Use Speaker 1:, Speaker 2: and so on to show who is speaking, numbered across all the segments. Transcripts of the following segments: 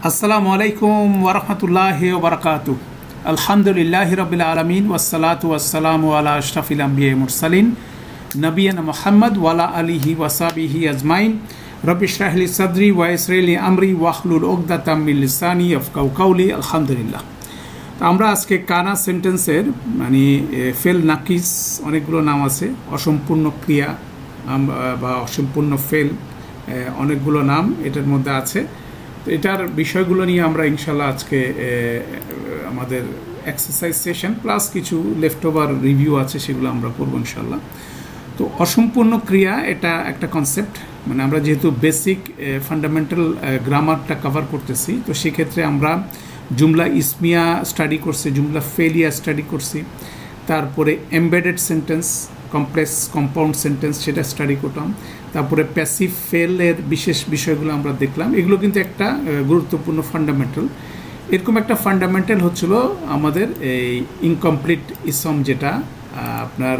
Speaker 1: আসসালামু আলাইকুম ওরহমতুল্লাহি ওবরাকাতু। আলহামদুলিল্লাহ রবিল আলমিন ওয়াসসালাতু ওয়াসসালামু আলা আশরাফিল আম্বিয়া মুরসালিন নবিয়ানা মুহাম্মদ ওয়ালা আলিহি ওয়াসাবিহি আজমাইন। রব্বি ইশরাহ লি সাদরি ওয়া ইয়াসসির লি আমরি ওয়াহলুল উকদাতাম মিন লিসানি ইয়াফকাহু কাওলি। আলহামদুলিল্লাহ। তো আমরা আজকে কানা সেন্টেন্সের মানে ফেল নাকিস অনেকগুলো নাম আছে, অসম্পূর্ণ ক্রিয়া বা অসম্পূর্ণ ফেল অনেকগুলো নাম এটার মধ্যে আছে। তো এটার বিষয়গুলো নিয়ে আমরা ইনশাল্লাহ আজকে আমাদের এক্সারসাইজ সেশন প্লাস কিছু লেফট ওভার রিভিউ আছে, সেগুলো আমরা করবো ইনশাল্লাহ। তো অসম্পূর্ণ ক্রিয়া এটা একটা কনসেপ্ট, মানে আমরা যেহেতু বেসিক ফান্ডামেন্টাল গ্রামারটা কভার করতেছি, তো সেক্ষেত্রে আমরা জুমলা ইসমিয়া স্টাডি করছি, জুমলা ফেলিয়া স্টাডি করছি, তারপরে embedded sentence, complex compound sentence সেটা স্টাডি করলাম, তারপরে প্যাসিভ ফেলের বিশেষ বিষয়গুলো আমরা দেখলাম। এগুলো কিন্তু একটা গুরুত্বপূর্ণ ফান্ডামেন্টাল। এরকম একটা ফান্ডামেন্টাল হচ্ছিল আমাদের এই ইনকমপ্লিট ইসম, যেটা আপনার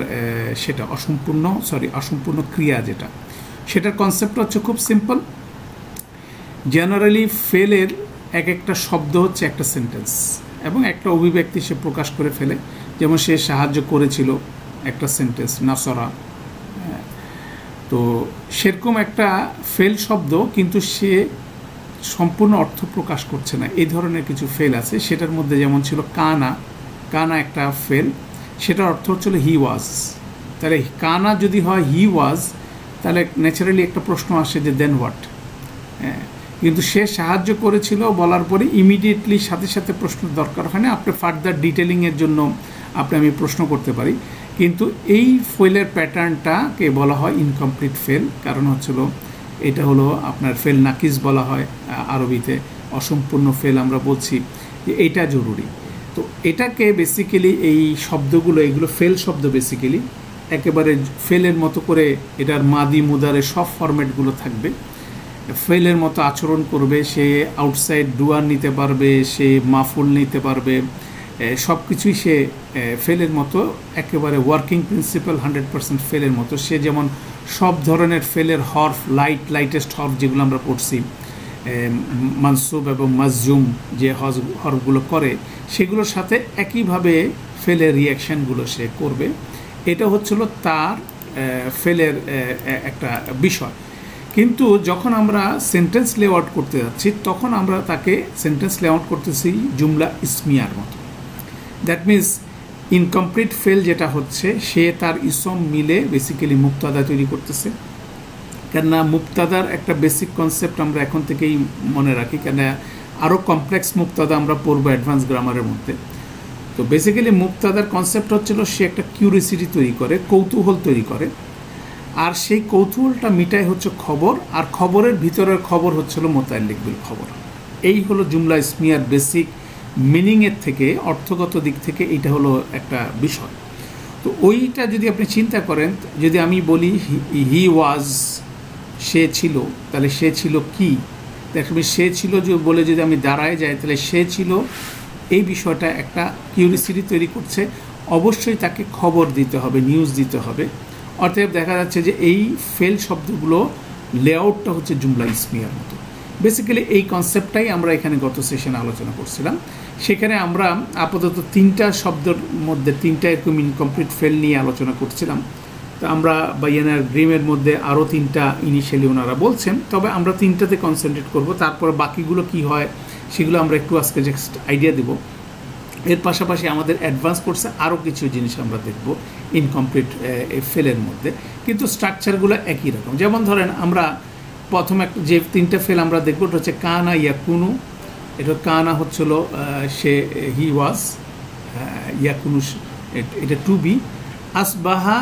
Speaker 1: সেটা অসম্পূর্ণ ক্রিয়া, যেটা সেটার কনসেপ্ট হচ্ছে খুব সিম্পল। জেনারেলি ফেলের এক একটা শব্দ হচ্ছে একটা সেন্টেন্স এবং একটা অভিব্যক্তি সে প্রকাশ করে ফেলে। যেমন সে সাহায্য করেছিল, একটা সেন্টেন্স নাসরা। তো সেরকম একটা ফেল শব্দ, কিন্তু সে সম্পূর্ণ অর্থ প্রকাশ করছে না, এই ধরনের কিছু ফেল আছে। সেটার মধ্যে যেমন ছিল কানা একটা ফেল, সেটার অর্থ হচ্ছিল হি ওয়াজ। তাহলে কানা যদি হয় হি ওয়াজ, তাহলে ন্যাচারালি একটা প্রশ্ন আসে যে দেন হোয়াট। কিন্তু সে সাহায্য করেছিল বলার পরে ইমিডিয়েটলি সাথে সাথে প্রশ্নের দরকার হয় না, আপনি ফার্দার ডিটেলিংয়ের জন্য আমি প্রশ্ন করতে পারি। কিন্তু এই ফেলের প্যাটার্নটাকে বলা হয় ইনকমপ্লিট ফেল, কারণ হচ্ছিল এটা হলো আপনার ফেল নাকিস বলা হয় আরবিতে। অসম্পূর্ণ ফেল আমরা বলছি যে এইটা জরুরি। তো এটাকে বেসিক্যালি এই শব্দগুলো, এগুলো ফেল শব্দ বেসিক্যালি একেবারে ফেলের মতো করে এটার মাদি মুদারে সব ফরম্যাটগুলো থাকবে, ফেলের মতো আচরণ করবে। সে আউটসাইড ডুয়ার নিতে পারবে, সে মাফুল নিতে পারবে, সব কিছুই সে ফেলের মতো, একেবারে ওয়ার্কিং প্রিন্সিপাল 100% ফেলের মতো। সে যেমন সব ধরনের ফেলের হরফ, লাইটেস্ট হরফ যেগুলো আমরা পড়ছি, মানসুব এবং মাজজুম যে হরফগুলো করে, সেগুলোর সাথে একইভাবে ফেলের রিয়াকশানগুলো সে করবে। এটা হচ্ছিল তার ফেলের একটা বিষয়। কিন্তু যখন আমরা সেন্টেন্স লেআউট করতে যাচ্ছি, তখন আমরা তাকে সেন্টেন্স লেআউট করতেছি জুমলা ইসমিয়ার মতো। দ্যাট মিনস ইনকমপ্লিট ফেল যেটা হচ্ছে, সে তার ইসম মিলে বেসিক্যালি মুক্তাদা তৈরি করতেছে। কেননা মুক্তাদার একটা বেসিক কনসেপ্ট আমরা এখন থেকেই মনে রাখি, কেন আরও কমপ্লেক্স মুক্তাদা আমরা পড়বো অ্যাডভান্স গ্রামারের মধ্যে। তো বেসিক্যালি মুক্তাদার কনসেপ্ট হচ্ছিল সে একটা কিউরিসিটি তৈরি করে, কৌতূহল তৈরি করে, আর সেই কৌতূহলটা মিটায় হচ্ছে খবর, আর খবরের ভিতরের খবর হচ্ছিল মোতাল্লিক বিল খবর। এই হলো জুমলা ইসমিয়ার বেসিক মিনিংয়ের থেকে, অর্থগত দিক থেকে এইটা হলো একটা বিষয়। তো ওইটা যদি আপনি চিন্তা করেন, যদি আমি বলি হি ওয়াজ, সে ছিল, তাহলে সে ছিল কি? দেখবেন সে ছিল বলে যদি আমি দাঁড়ায় যাই, তাহলে সে ছিল এই বিষয়টা একটা কিউরিসিটি তৈরি করছে। অবশ্যই তাকে খবর দিতে হবে, নিউজ দিতে হবে। অতএব দেখা যাচ্ছে যে এই ফেল শব্দগুলো লেআউটটা হচ্ছে জুমলা ইসমিয়ার মতো। বেসিক্যালি এই কনসেপ্টটাই আমরা এখানে গত সেশনে আলোচনা করছিলাম। সেখানে আমরা আপাতত তিনটা শব্দের মধ্যে তিনটা এরকম ইনকমপ্লিট ফেল নিয়ে আলোচনা করছিলাম। তো আমরা বাইয়ানার গ্রিমের মধ্যে আরও তিনটা ইনিশিয়ালি ওনারা বলছেন, তবে আমরা তিনটাতে কনসেন্ট্রেট করব। তারপর বাকিগুলো কি হয় সেগুলো আমরা একটু আজকে জাস্ট আইডিয়া দেব। এর পাশাপাশি আমাদের অ্যাডভান্স কোর্সে আরও কিছু জিনিস আমরা দেখব ইনকমপ্লিট ফেলের মধ্যে, কিন্তু স্ট্রাকচারগুলো একই রকম। যেমন ধরেন আমরা প্রথম একটা যে তিনটা ফেল আমরা দেখব, এটা হচ্ছে কানা ইয়াকুনু। এটা কানা হচ্ছিল সে হি ওয়াজ, ইয়াকুনু এটা টু বি। আসবাহা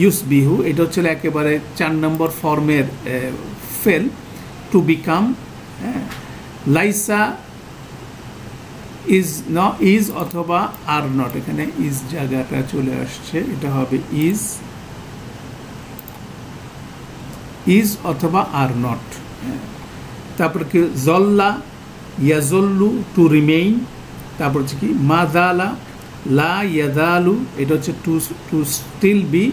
Speaker 1: ইউসবিহু, এটা হচ্ছিল একেবারে 4 নম্বর ফর্মের ফেল, টু বিকাম। লাইসা ইজ অথবা আর নট, এখানে ইজ জায়গাটা চলে আসছে, এটা হবে ইজ অথবা আর নট। তারপর কি জল্লা ইয়াজল্লু, টু রিমেইন। তারপর হচ্ছে কি মাদালা লা ইয়াদালু, এটা হচ্ছে টু স্টিল বি।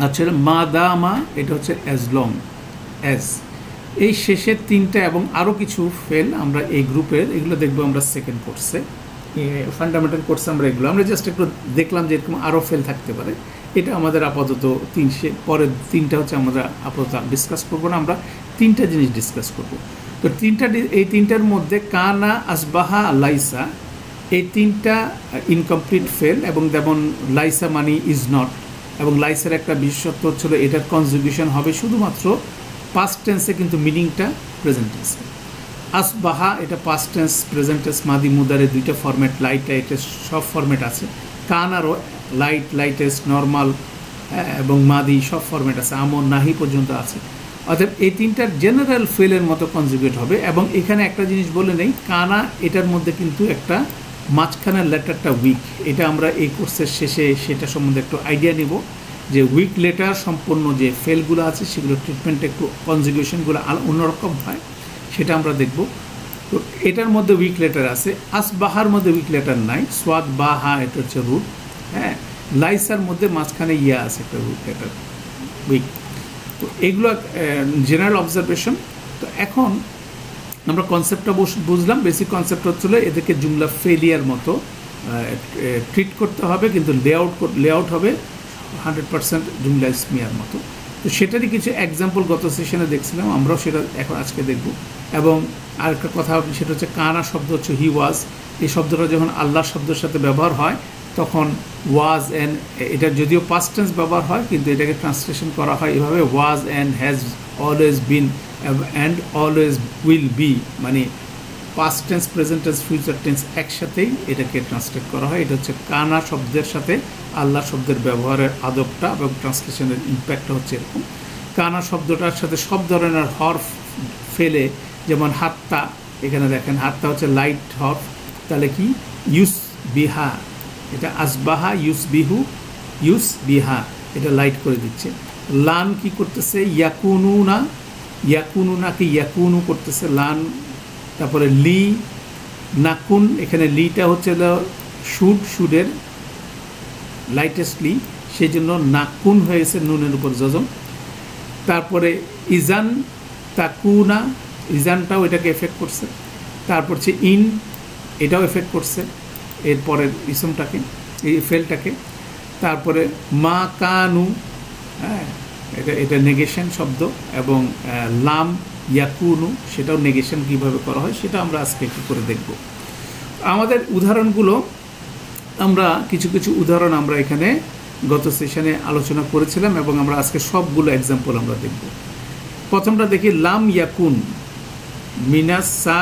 Speaker 1: আচ্ছা মাদামা, এটা হচ্ছে অ্যাজ লং অ্যাজ। এই শেষের তিনটা এবং আরও কিছু ফেল আমরা এই গ্রুপের, এগুলো দেখবো আমরা সেকেন্ড কোর্সে, ফান্ডামেন্টাল কোর্সে আমরা এগুলো আমরা জাস্ট একটু দেখলাম যে এরকম আরও ফেল থাকতে পারে। এটা আমাদের আপাতত পরের তিনটা হচ্ছে আমরা আপাতত ডিসকাস করবো না, আমরা তিনটা জিনিস ডিসকাস করব। তো এই তিনটার মধ্যে কানা, আসবাহা, লাইসা, এই তিনটা ইনকমপ্লিট ফেল, এবং যেমন লাইসা মানি ইজ নট, এবং লাইসার একটা বিশেষত্ব হচ্ছিল এটার কনজুগেশন হবে শুধুমাত্র পাস্ট টেন্সে, কিন্তু মিনিংটা প্রেজেন্ট টেন্সে। আসবাহা এটা পাস্ট টেন্স, প্রেজেন্ট টেন্স, মাদি মুদারে দুইটা ফরম্যাট, লাইট লাইটেস্ট সব ফরম্যাট আছে। কানারও লাইট লাইটেস্ট, নর্মাল এবং মাদি সব ফরম্যাট আছে, আমর নাহি পর্যন্ত আছে। অর্থাৎ এই তিনটার জেনারেল ফেলের মতো কনজুগেট হবে। এবং এখানে একটা জিনিস বলে নেই, কানা এটার মধ্যে কিন্তু একটা মাঝখানের লেটারটা উইক, এটা আমরা এই কোর্সের শেষে সেটা সম্বন্ধে একটু আইডিয়া নিব, যে উইক লেটার সম্পন্ন যে ফেলগুলো আছে সেগুলো ট্রিটমেন্ট একটু কনজুগেশনগুলো অন্যরকম হয়, সেটা আমরা দেখব। তো এটার মধ্যে উইক লেটার আছে, আসবাহার মধ্যে উইক লেটার নাই, সোয়াদ বা হা এটা হচ্ছে রুট, হ্যাঁ। লাইসার মধ্যে মাঝখানে ইয়া আছে একটা রুট লেটার উইক। তো এগুলো জেনারেল অবজারভেশন। তো এখন আমরা কনসেপ্টটা বুঝলাম। বেসিক কনসেপ্ট হচ্ছিল এদেরকে জুমলা ফেলিয়ার মতো ট্রিট করতে হবে, কিন্তু লেআউট হবে 100% জুমলা ইসমিয়ার মতো। তো সেটারই কিছু এক্সাম্পল গত সেশনে দেখছিলাম, আমরাও সেটা এখন আজকে দেখব। এবং আরেকটা কথা সেটা হচ্ছে কানা শব্দ হচ্ছে হি ওয়াজ, এই শব্দটা যখন আল্লাহ শব্দের সাথে ব্যবহার হয় তখন ওয়াজ অ্যান্ড, এটা যদিও পাস্ট টেন্স ব্যবহার হয় কিন্তু এটাকে ট্রান্সলেশন করা হয় এভাবে, was and has always been and always will be, মানে past tense, present tense, future tense একসাথেই এটাকে ট্রান্সলেট করা হয়। এটা হচ্ছে কানা শব্দের সাথে আল্লাহ শব্দের ব্যবহারের আদবটা এবং ট্রান্সলেশনের ইম্প্যাক্টটা হচ্ছে এরকম। কানা শব্দটার সাথে সব ধরনের হরফ ফেলে, যেমন হাত্তা, এখানে দেখেন হাত্তা হচ্ছে লাইট হরফ, তাহলে কি ইউস বিহা, এটা আসবাহা, ইউস বিহু, ইউস বিহা, এটা লাইট করে দিচ্ছে। লান কি করতেছে, ইয়াকুনুনা, ইয়াকুনুনাকে ইয়াকুনু করতেছে লান। তারপরে লি, নাকুন, এখানে লিটা হচ্ছে শুডের লাইটেস্টলি, সেই জন্য নাকুন হয়েছে নুনের উপর জজম। তারপরে ইজান, তাকুনা, ইজানটাও এটাকে এফেক্ট করছে। তারপর হচ্ছে ইন, এটাও এফেক্ট করছে এরপরের ইসমটাকে, এই ফেলটাকে। তারপরে মা কানু, হ্যাঁ, এটা নেগেশন শব্দ। এবং লাম ইয়াকুনু, সেটাও নেগেশন কীভাবে করা হয় সেটা আমরা আজকে একটু করে দেখব। আমাদের উদাহরণগুলো আমরা কিছু উদাহরণ আমরা এখানে গত সেশনে আলোচনা করেছিলাম, এবং আমরা আজকে সবগুলো এক্সাম্পল আমরা দেখব। প্রথমটা দেখি, লাম ইয়াকুন মিনাসা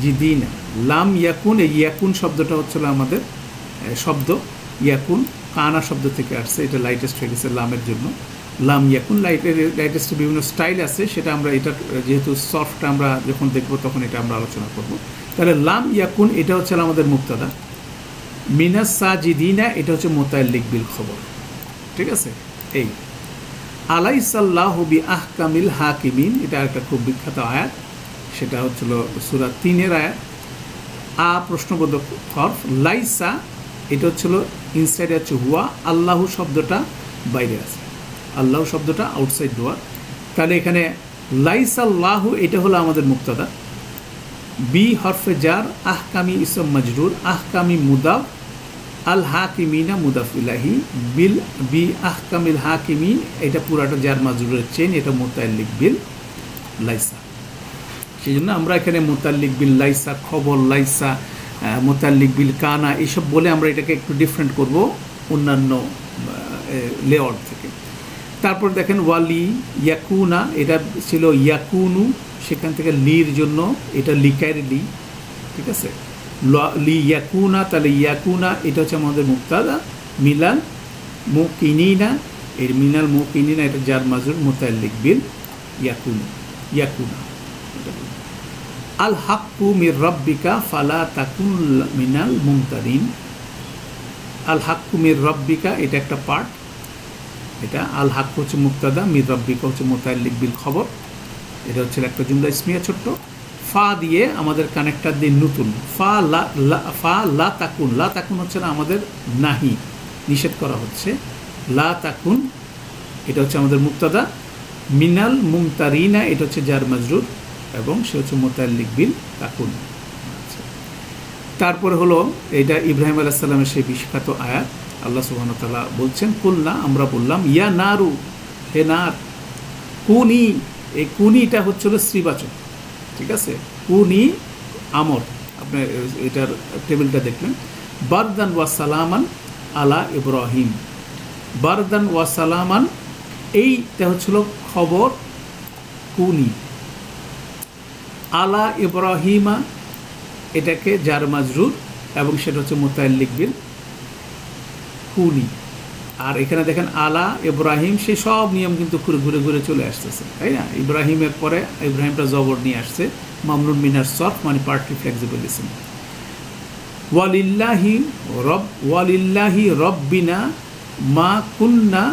Speaker 1: জিদিনা। লাম ইয়াকুন, এই ইয়াকুন শব্দটা হচ্ছিল আমাদের শব্দ, ইয়াকুন কানা শব্দ থেকে আসছে, এটা লাইটেস্ট হয়ে গেছে লামের জন্য। লাম ইয়াকুন, লাইটেস্টের বিভিন্ন স্টাইল আছে, সেটা আমরা এটা যেহেতু সফট আমরা যখন দেখব তখন এটা আমরা আলোচনা করব। তাহলে লাম ইয়াকুন এটা হচ্ছে আমাদের মুক্তাদা, মিনাস সাজিদিনা এটা হচ্ছে মুতাআল্লিক বিল খবর, ঠিক আছে। এই আলাইসাল্লাহু বিআহকামিল হাকিমিন, এটা একটা খুব বিখ্যাত আয়াত, সেটা হচ্ছিল সূরা 3-এর আয়াত। আ প্রশ্নবোধক হরফ, লাইসা এটা হচ্ছিল ইনসাইডে হচ্ছে হুয়া, আল্লাহু শব্দটা বাইরে আছে, আল্লাহু শব্দটা আউটসাইড ডোয়ার। তাহলে এখানে লাইসাল্লাহু এটা হলো আমাদের মুক্তাদা, বি হরফে জার, আহকামি ইসম মজরুর, আহকামি মুদাফ, আল হাকিমিনা মুদাফ ইলাহি, বিল বি আহকামিল হাকিমিন এটা পুরাটা জার মাজরুরের চেন, এটা মুতাআল্লিক বিল লাইসা। সেই জন্য আমরা এখানে মুতাআল্লিক বিল লাইসা, খবর লাইসা, মুতাআল্লিক বিল কানা এইসব বলে আমরা এটাকে একটু ডিফারেন্ট করব অন্যান্য লেআউট থেকে। তারপর দেখেন ওয়ালি ইয়াকুনা, এটা ছিল ইয়াকুনু, সেখান থেকে লির জন্য এটা লিকায়ের লি, ঠিক আছে। লি ইয়াকুনা, তাহলে ইয়াকুনা এটা হচ্ছে আমাদের মুক্তাদা, মিলাল মুকিনিনা, এর মিনাল মুকিনিনা এটা জার মাজরুর, মুতাআল্লিক বিল ইয়াকুনু, ইয়াকুনা। আল হাক্কু মির রাব্বিকা ফালা তাকুন মিনাল মুমতারিন। আল হাক্কু মির রাব্বিকা এটা একটা পার্ট, এটা আল হাক হচ্ছে মুক্তাদা, মির রাব্বিকা হচ্ছে মুতাআল্লিক বিল খবর, এটা হচ্ছে একটা জুমলা ইসমিয়া ছোট্ট। ফা দিয়ে আমাদের কানেক্টার দিয়ে নতুন, ফা লা তাকুন, লা তাকুন হচ্ছে না আমাদের নাহি, নিষেধ করা হচ্ছে, লা তাকুন এটা হচ্ছে আমাদের মুক্তাদা। মিনাল মুমতারিনা এটা হচ্ছে জার মাজরুর এবং সে হচ্ছে মুতাল্লিক বিল তাকুন। তারপরে হলো এটা ইব্রাহিম আলাইহিস সালামের সেই বিখ্যাত আয়াত, আল্লাহ সুবহানাহু ওয়া তাআলা বলছেন কুলনা আমরা বললাম ইয়া নারু হে নার, কুনি এই কুনিটা হচ্ছিল শ্রীবাচক, ঠিক আছে, কুনি আমর, আপনি এটার টেবিলটা দেখলেন। বারদান ওয়া সালামান আলা ইব্রাহিম, বারদান ওয়া সালামান এইটা হচ্ছিল খবর কুনি, আলা ইব্রাহিমা এটাকে জার মাজরুর এবং সেটা হচ্ছে মুতাল্লিক বিল কুনি। আর এখানে দেখেন আলা ইব্রাহিম সেই সব নিয়ম কিন্তু ঘুরে ঘুরে চলে আসতেছে, তাই না? ইব্রাহিমের পরে ইব্রাহিমটা জবর নিয়ে আসছে, মামনুন মিনার সরফ মানে পার্টলি ফ্লেক্সিবল ইসম। ওয়ালিল্লাহি রব্বিনা মা কুন্না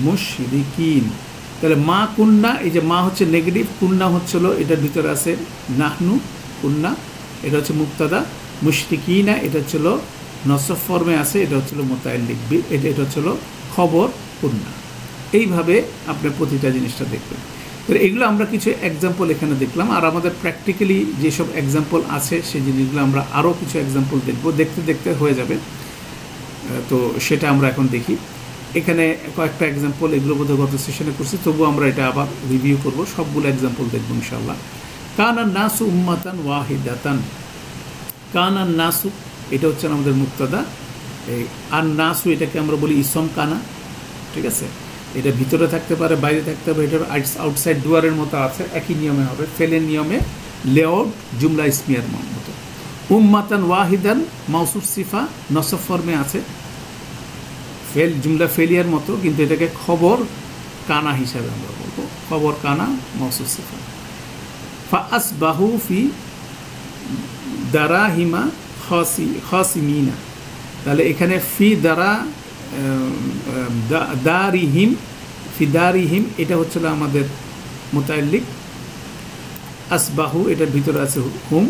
Speaker 1: মুশরিকিন, তাহলে মা কুন্না, এই যে মা হচ্ছে নেগেটিভ, কুন্না হচ্ছিল এটার ভিতরে আছে নাহনু, কুন্না এটা হচ্ছে মুক্তাদা, মুশরিকিনা এটা হচ্ছিল নসব ফর্মে আছে, এটা হচ্ছিল মুতাল্লিক বিল, এটা হচ্ছিল খবর কুন্না। এইভাবে আপনি প্রতিটা জিনিসটা দেখবেন। তো এগুলো আমরা কিছু এক্সাম্পল এখানে দেখলাম, আর আমাদের প্র্যাকটিক্যালি যেসব এক্সাম্পল আছে সেই জিনিসগুলো আমরা আরও কিছু এক্সাম্পল দেখব, দেখতে দেখতে হয়ে যাবে। তো সেটা আমরা এখন দেখি। এখানে কয়েকটা এক্সাম্পল, এগুলো বোধহয় গত সেশনে করছি, তবুও আমরা এটা আবার রিভিউ করব, সবগুলো এক্সাম্পল দেখব ইনশাআল্লাহ। কানান নাসু উম্মাতান ওয়াহিদাতান, কানান নাসু এটা হচ্ছে আমাদের মুক্তাদা, আর নাসু এটাকে আমরা বলি ইসম কানা, ঠিক আছে? এটা ভিতরে থাকতে পারে, বাইরে থাকতে পারে, এটা আউটসাইড দুয়ারের মতো আছে, একই নিয়মে হবে, ফেলের নিয়মে, লেআউট জুমলা ইসমিয়ার মতো। উম্মাতান ওয়াহিদান মাউসুফ সিফা নসব ফর্মে আছে, ফেল জুমলা ফেলিয়ার মতো, কিন্তু এটাকে খবর কানা হিসাবে আমরা বলবো, খবর কানা মাউসুফ সিফা। ফাআসবাহু ফি দারাহিমা খাসিমিনা, তাহলে এখানে ফি দারিহিম, ফি দারিহিম এটা হচ্ছিল আমাদের মুতাল্লিক, আসবাহু এটার ভিতরে আছে হুম,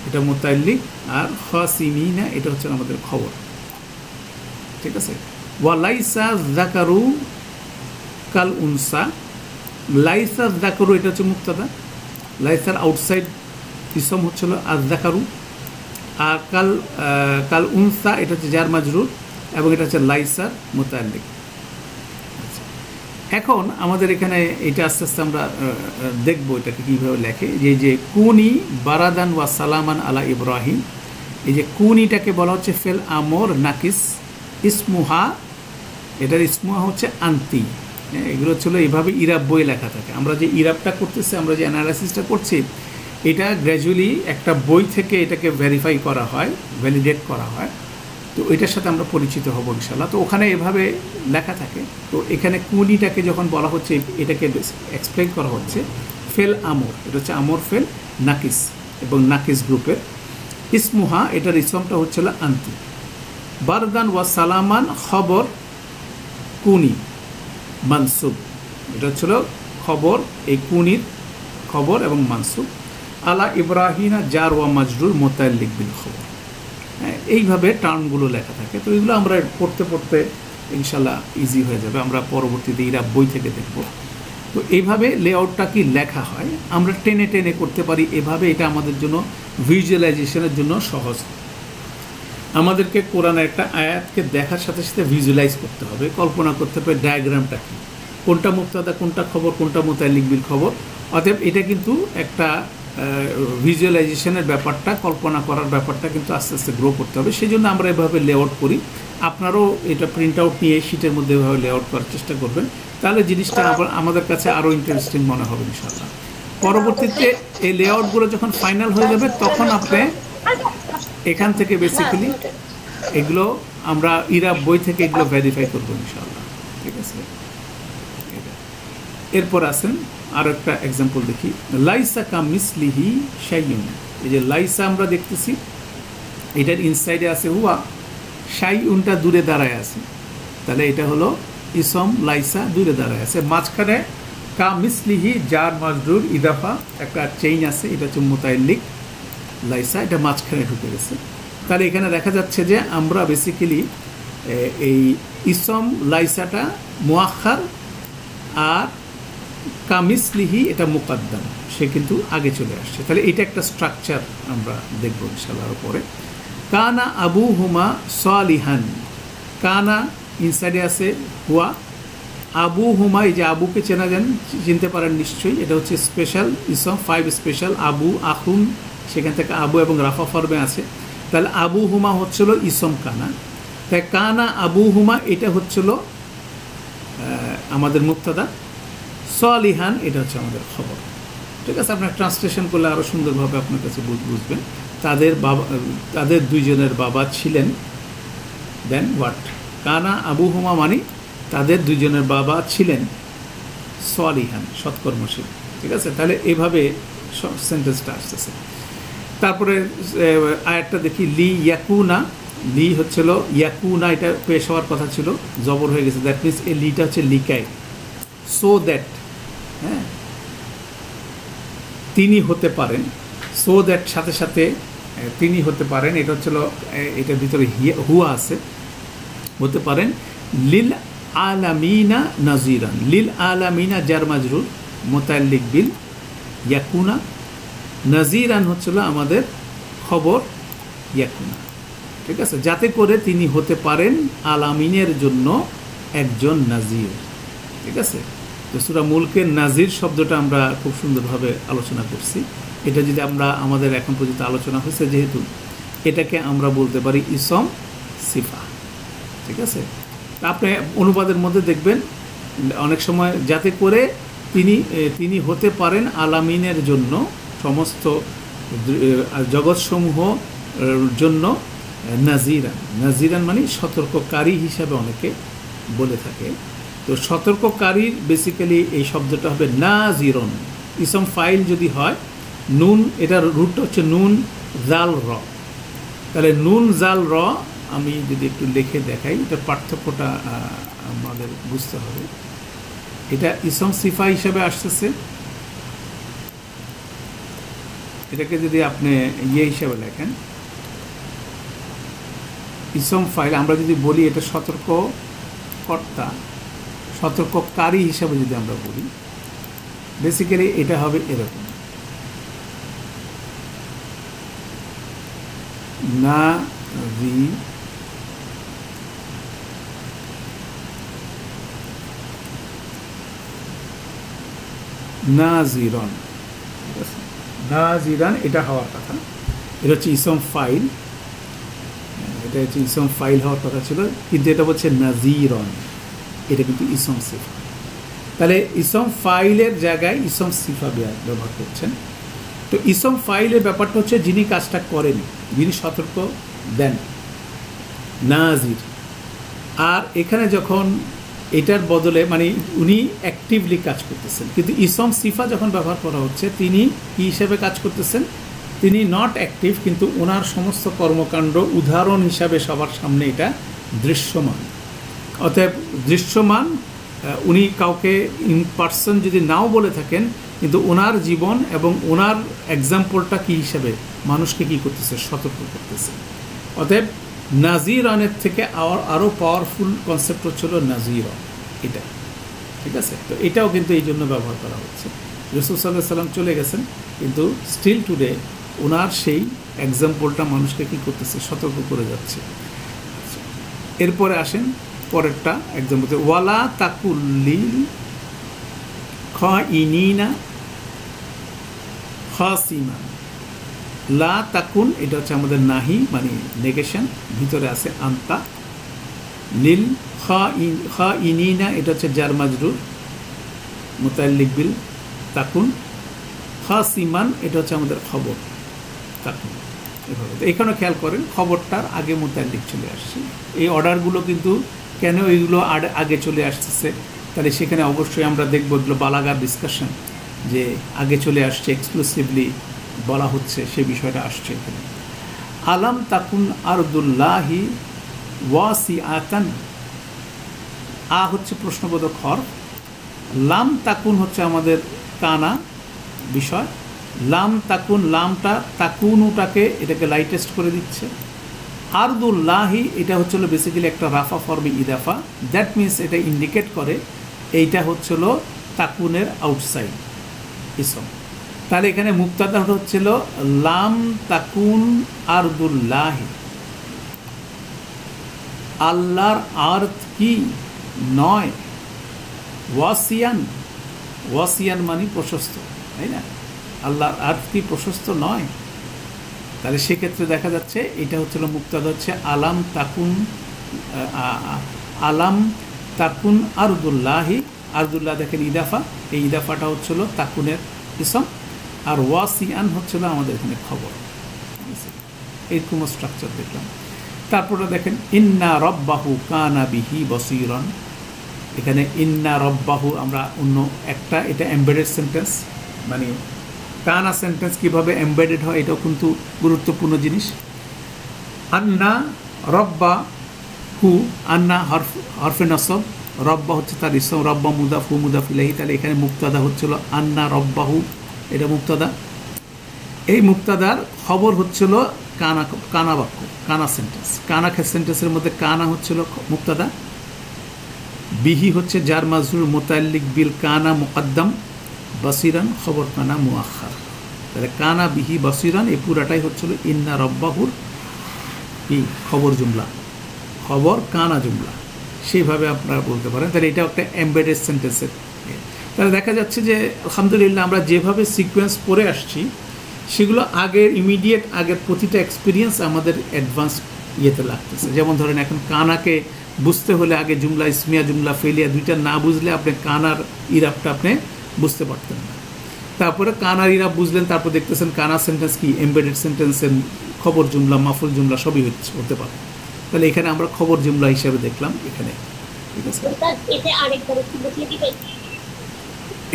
Speaker 1: এটা মুতাল্লিক, আর খাসিমিনা এটা হচ্ছে আমাদের খবর, ঠিক আছে? ওয়া লাইসা যাকারু কাল উনসা, লাইসা যাকারু এটা হচ্ছে মুক্তাদা, লাইসার আউটসাইড ইসম হচ্ছিল আর যাকারু, আর কাল উনসা এটা হচ্ছে জার মাজরুর এবং এটা হচ্ছে লাইসার মুতাল্লিক। এখন আমাদের এখানে এটা আস্তে আস্তে আমরা দেখবো এটাকে কীভাবে লেখে। যে কুনি বারাদান ওয়া সালামান আলা ইব্রাহিম, এই যে কুনিটাকে বলা হচ্ছে ফেল আমর নাকিস, ইসমুহা এটার ইসমুহা হচ্ছে আন্তি, এগুলো ছিল এইভাবে ইরাব বই লেখা থাকে। আমরা যে ইরাবটা করতেছি, আমরা যে অ্যানালাইসিসটা করছি, এটা গ্র্যাজুয়ালি একটা বই থেকে এটাকে ভেরিফাই করা হয়, ভ্যালিডেট করা হয়, তো এটার সাথে আমরা পরিচিত হব ইনশাআল্লাহ। তো ওখানে এভাবে লেখা থাকে। তো এখানে কুনিটাকে যখন বলা হচ্ছে, এটাকে এক্সপ্লেন করা হচ্ছে ফেল আমর, এটা হচ্ছে আমর ফেল নাকিস এবং নাকিস গ্রুপের। ইসমুহা এটার ইসমটা হচ্ছিল আন্তি। বারদান ওয়া সালামান খবর কুনি মানসুব, এটা হচ্ছিল খবর, এই কুনির খবর এবং মানসুব। আলা ইব্রাহিনা জার ওয়া মাজরুর মুতাল্লিক বিল খবর, এইভাবে টার্মগুলো লেখা থাকে। তো এগুলো আমরা পড়তে পড়তে ইনশাল্লাহ ইজি হয়ে যাবে, আমরা পরবর্তীতে ইরাব বই থেকে দেখব। তো এইভাবে লেআউটটা কি লেখা হয় আমরা টেনে টেনে করতে পারি এভাবে, এটা আমাদের জন্য ভিজুয়ালাইজেশনের জন্য সহজ। আমাদেরকে কোরআনের একটা আয়াতকে দেখার সাথে সাথে ভিজুয়ালাইজ করতে হবে, কল্পনা করতে হবে ডায়াগ্রামটা কী, কোনটা মুক্তাদা, কোনটা খবর, কোনটা মুতাল্লিক বিল খবর। অতএব এটা কিন্তু একটা ভিজুয়ালাইজেশনের ব্যাপারটা, কল্পনা করার ব্যাপারটা কিন্তু আস্তে আস্তে গ্রো করতে হবে। সেই জন্য আমরা এভাবে লেআউট করি। আপনারাও এটা প্রিন্ট আউট নিয়ে শিটের মধ্যে এভাবে লেআউট করার চেষ্টা করবেন, তাহলে জিনিসটা আমাদের কাছে আরও ইন্টারেস্টিং মনে হবে ইনশাআল্লাহ। পরবর্তীতে এই লেআউটগুলো যখন ফাইনাল হয়ে যাবে, তখন আপনি এখান থেকে বেসিক্যালি এগুলো আমরা ইরাব বই থেকে এগুলো ভেরিফাই করবো ইনশাআল্লাহ, ঠিক আছে? এরপর আসেন আর একটা এক্সাম্পল দেখি, লাইসা কামিসলিহি শাইউন। এই যে লাইসা আমরা দেখতেছি, এটার ইনসাইডে আছে হুয়া, শাইউনটা দূরে দাঁড়ায় আছে, তাহলে এটা হলো ইসম লাইসা দূরে দাঁড়ায় আছে। মাঝখানে কামিসলিহি জার মাজরুর ইদাফা একটা চেইন আছে, এটা হচ্ছে মুতাল্লিক লাইসা, এটা মাঝখানে ঢুকে গেছে। তাহলে এখানে দেখা যাচ্ছে যে আমরা বেসিক্যালি এই ইসম লাইসাটা মুআখার, আর কামিসলিহি এটা মুকাদ্দাম, সে কিন্তু আগে চলে আসছে। তাহলে এটা একটা স্ট্রাকচার আমরা দেখব ইনশাআল্লাহ পরে। কানা আবু হুমা সালিহান, কানা ইনসাইডে আছে হুয়া, আবু হুমা, এই যে আবুকে চেনা যান, চিনতে পারেন নিশ্চয়ই, এটা হচ্ছে স্পেশাল ইসম, 5 স্পেশাল, আবু আখুন, সেখান থেকে আবু এবং রাফা ফর্মে আছে। তাহলে আবু হুমা হচ্ছিল ইসম কানা, তাই কানা আবু হুমা এটা হচ্ছিল আমাদের মুক্তাদা, সালিহান এটা হচ্ছে আমাদের খবর। ঠিক আছে, আপনার ট্রান্সলেশন করলে আরও সুন্দরভাবে আপনার কাছে বুঝবেন। তাদের দুইজনের বাবা ছিলেন, দেন হোয়াট, কানা আবু হুমা মানে তাদের দুইজনের বাবা ছিলেন সালিহান, সৎকর্মশীল। ঠিক আছে, তাহলে এইভাবে সেন্টেন্সটা আসতেছে। তারপরে আয়াতটা দেখি, লি ইয়াকুনা, লি হচ্ছিল ইয়াকুনা, এটা পেশ হওয়ার কথা ছিল, জবর হয়ে গেছে, দ্যাট মিনস এই লিটা হচ্ছে লিকাই, সো দ্যাট, হ্যাঁ, তিনি হতে পারেন, সো দ্যাট সাথে সাথে তিনি হতে পারেন, এটা হচ্ছিল, এটার ভিতরে হুয়া আছে, হতে পারেন লিল আলামিনা নাজিরান, লিল আলামিনা জার মাজরুর মুতাল্লিক বিল ইয়াকুনা, নাজিরান হচ্ছিল আমাদের খবর ইয়াকুনা। ঠিক আছে, যাতে করে তিনি হতে পারেন আলামিনের জন্য একজন নাজির। ঠিক আছে, তো সূরা মুলকের নাজির শব্দটা আমরা খুব সুন্দরভাবে আলোচনা করছি। এটা যদি আমরা আমাদের এখন পর্যন্ত আলোচনা হয়েছে, যেহেতু এটাকে আমরা বলতে পারি ইসম সিফা। ঠিক আছে, আপনি অনুবাদের মধ্যে দেখবেন অনেক সময় যাতে করে তিনি হতে পারেন আলামিনের জন্য, সমস্ত জগৎসমূহ জন্য নাজিরান, নাজিরান মানে সতর্ককারী হিসাবে অনেকে বলে থাকে। তো সতর্ককারীর বেসিক্যালি এই শব্দটা হবে নাজিরন। ইসম ফাইল যদি হয়, নুন, এটার রুটটা হচ্ছে নুন জাল র, তাহলে নুন জাল র আমি যদি একটু লিখে দেখাই, এটার পার্থক্যটা আমাদের বুঝতে হবে। এটা ইসম সিফা হিসাবে আসতেছে, এটাকে যদি আপনি হিসাবে লেখেন ইসম ফাইল, আমরা যদি বলি এটা সতর্ককর্তা, সতর্ককারী হিসাবে যদি আমরা বলি, বেসিক্যালি এটা হবে এরকম, নাজিরন, নাজিরান এটা হওয়ার কথা, এটা হচ্ছে ইসম ফাইল, এটা হচ্ছে ইসম ফাইল হওয়ার কথা ছিল, কিন্তু এটা হচ্ছে নাজিরন, এটা কিন্তু ইসম সিফা। তাহলে ইসম ফাইলের জায়গায় ইসম সিফা ব্যবহার করছেন। তো ইসম ফাইলের ব্যাপারটা হচ্ছে যিনি কাজটা করেন, যিনি সতর্ক দেন, নাজির। আর এখানে যখন এটার বদলে মানে উনি অ্যাক্টিভলি কাজ করতেছেন, কিন্তু ইসম সিফা যখন ব্যবহার করা হচ্ছে, তিনি কী হিসেবে কাজ করতেছেন, তিনি নট অ্যাক্টিভ, কিন্তু ওনার সমস্ত কর্মকাণ্ড উদাহরণ হিসাবে সবার সামনে এটা দৃশ্যমান। অতএব দৃশ্যমান, উনি কাউকে ইন পার্সন যদি নাও বলে থাকেন, কিন্তু ওনার জীবন এবং ওনার এক্সাম্পলটা কী হিসাবে মানুষকে কী করতেছে, সতর্ক করতেছে। অতএব নাজিরানের থেকে আরও পাওয়ারফুল কনসেপ্ট হচ্ছিল নাজিরন, এটা। ঠিক আছে, তো এটাও কিন্তু এই জন্য ব্যবহার করা হচ্ছে। রাসূল সাল্লাল্লাহু আলাইহি ওয়াসাল্লাম চলে গেছেন, কিন্তু স্টিল টুডে ওনার সেই এক্সাম্পলটা মানুষকে কী করতেছে, সতর্ক করে যাচ্ছে। এরপরে আসেন পরেরটা এক্সাম্পল, ওয়ালা তাকুল্লিল খাইনিনা খাসিমান, লা তাকুন এটা হচ্ছে আমাদের নাহি মানে নেগেশন, ভিতরে আছে আন্তা, লিল খাইনিনা এটা হচ্ছে জার মাজরুর মুতাল্লিক বিল তাকুন, খাসিমান এটা হচ্ছে আমাদের খবর তাকুন। এভাবে এখানে খেয়াল করেন খবরটার আগে মুতাল্লিক চলে আসছে। এই অর্ডারগুলো কিন্তু কেন এইগুলো আগে চলে আসতেছে, তাহলে সেখানে অবশ্যই আমরা দেখব এগুলো বালাগার ডিসকাশন, যে আগে চলে আসছে, এক্সক্লুসিভলি বলা হচ্ছে, সে বিষয়টা আসছে এখানে। আলাম তাকুন আরদুল্লাহি ওয়াসিআতান, আ হচ্ছে প্রশ্নবোধক হরফ, লাম তাকুন হচ্ছে আমাদের কানা বিষয়, লাম তাকুন, লামটা তাকুনুটাকে এটাকে লাইটেস্ট করে দিচ্ছে, আরদুল্লাহি এটা হচ্ছিল বেসিক্যালি একটা রাফা ফর্মে ইদাফা, দ্যাট মিনস এটা ইন্ডিকেট করে এইটা হচ্ছিল তাকুনের আউটসাইড ইসম। তাহলে এখানে মুক্তাদা হচ্ছিল লাম তাকুন আরদুল্লাহি, আল্লাহর আর্থ কি নয়, ওয়াসিয়ান, ওয়াসিয়ান মানে প্রশস্ত, তাই না? আল্লাহর আর্থ কি প্রশস্ত নয়? তাহলে সেক্ষেত্রে দেখা যাচ্ছে এটা হচ্ছিল মুক্তাদা হচ্ছে আলাম তাকুন, আলাম তাকুন আরদুল্লাহি, আরদুল্লাহ দেখেন ইদাফা, এই ইদাফাটা হচ্ছিল তাকুনের ইসম, আর ওয়াসিয়ান হচ্ছিল আমাদের এখানে খবর। এইরকম স্ট্রাকচার দেখলাম। তারপরে দেখেন ইন্না রব্বাহু কানা বিহি বসীরান, এখানে ইন্না রব্বাহু আমরা অন্য একটা, এটা এমবেডেড সেন্টেন্স, মানে কানা সেন্টেন্স কীভাবে এমবেডেড হয় এটাও কিন্তু গুরুত্বপূর্ণ জিনিস। আন্না রব্বা হু, আন্না হরফে নসব, রব্বা হচ্ছে তার ইসম, রব্বা মুদাফ হু মুদাফ ইলাইহি, তাহলে এখানে মুক্তাদা হচ্ছিল আন্না রব্বাহু, এটা মুক্তাদা। এই মুক্তাদার খবর হচ্ছিল কানা, কানা বাক্য, কানা সেন্টেন্স, কানা সেন্টেন্সের মধ্যে কানা হচ্ছিল মুক্তাদা, বিহি হচ্ছে জার মাজরুর মুতাল্লিক বিল কানা মুকদ্দম, বসিরান খবর কানা মুআখার। তাহলে কানা বিহি বসিরান এই পুরাটাই হচ্ছিল ইন্না রব্বাহুর কি খবর জুমলা, খবর কানা জুমলা, সেইভাবে আপনারা বলতে পারেন। তাহলে এটা একটা এমবেডেড সেন্টেন্সের। তাহলে দেখা যাচ্ছে যে আলহামদুলিল্লাহ আমরা যেভাবে সিকোয়েন্স পড়ে আসছি সেগুলো আগের ইমিডিয়েট আগের প্রতিটা এক্সপিরিয়েন্স আমাদের অ্যাডভান্স ইয়েতে লাগতেছে। যেমন ধরেন এখন কানাকে বুঝতে হলে আগে জুমলা ইসমিয়া জুমলা ফেলিয়া দুইটা না বুঝলে আপনি কানার ইরাবটা আপনি বুঝতে পারতেন না। তারপরে কানার ইরাব বুঝলেন, তারপর দেখতেছেন কানা সেন্টেন্স কি এমবেডেড সেন্টেন্সের খবর জুমলা মাফুল জুমলা সবই হতে পারে। তাহলে এখানে আমরা খবর জুমলা হিসাবে দেখলাম এখানে, ঠিক আছে?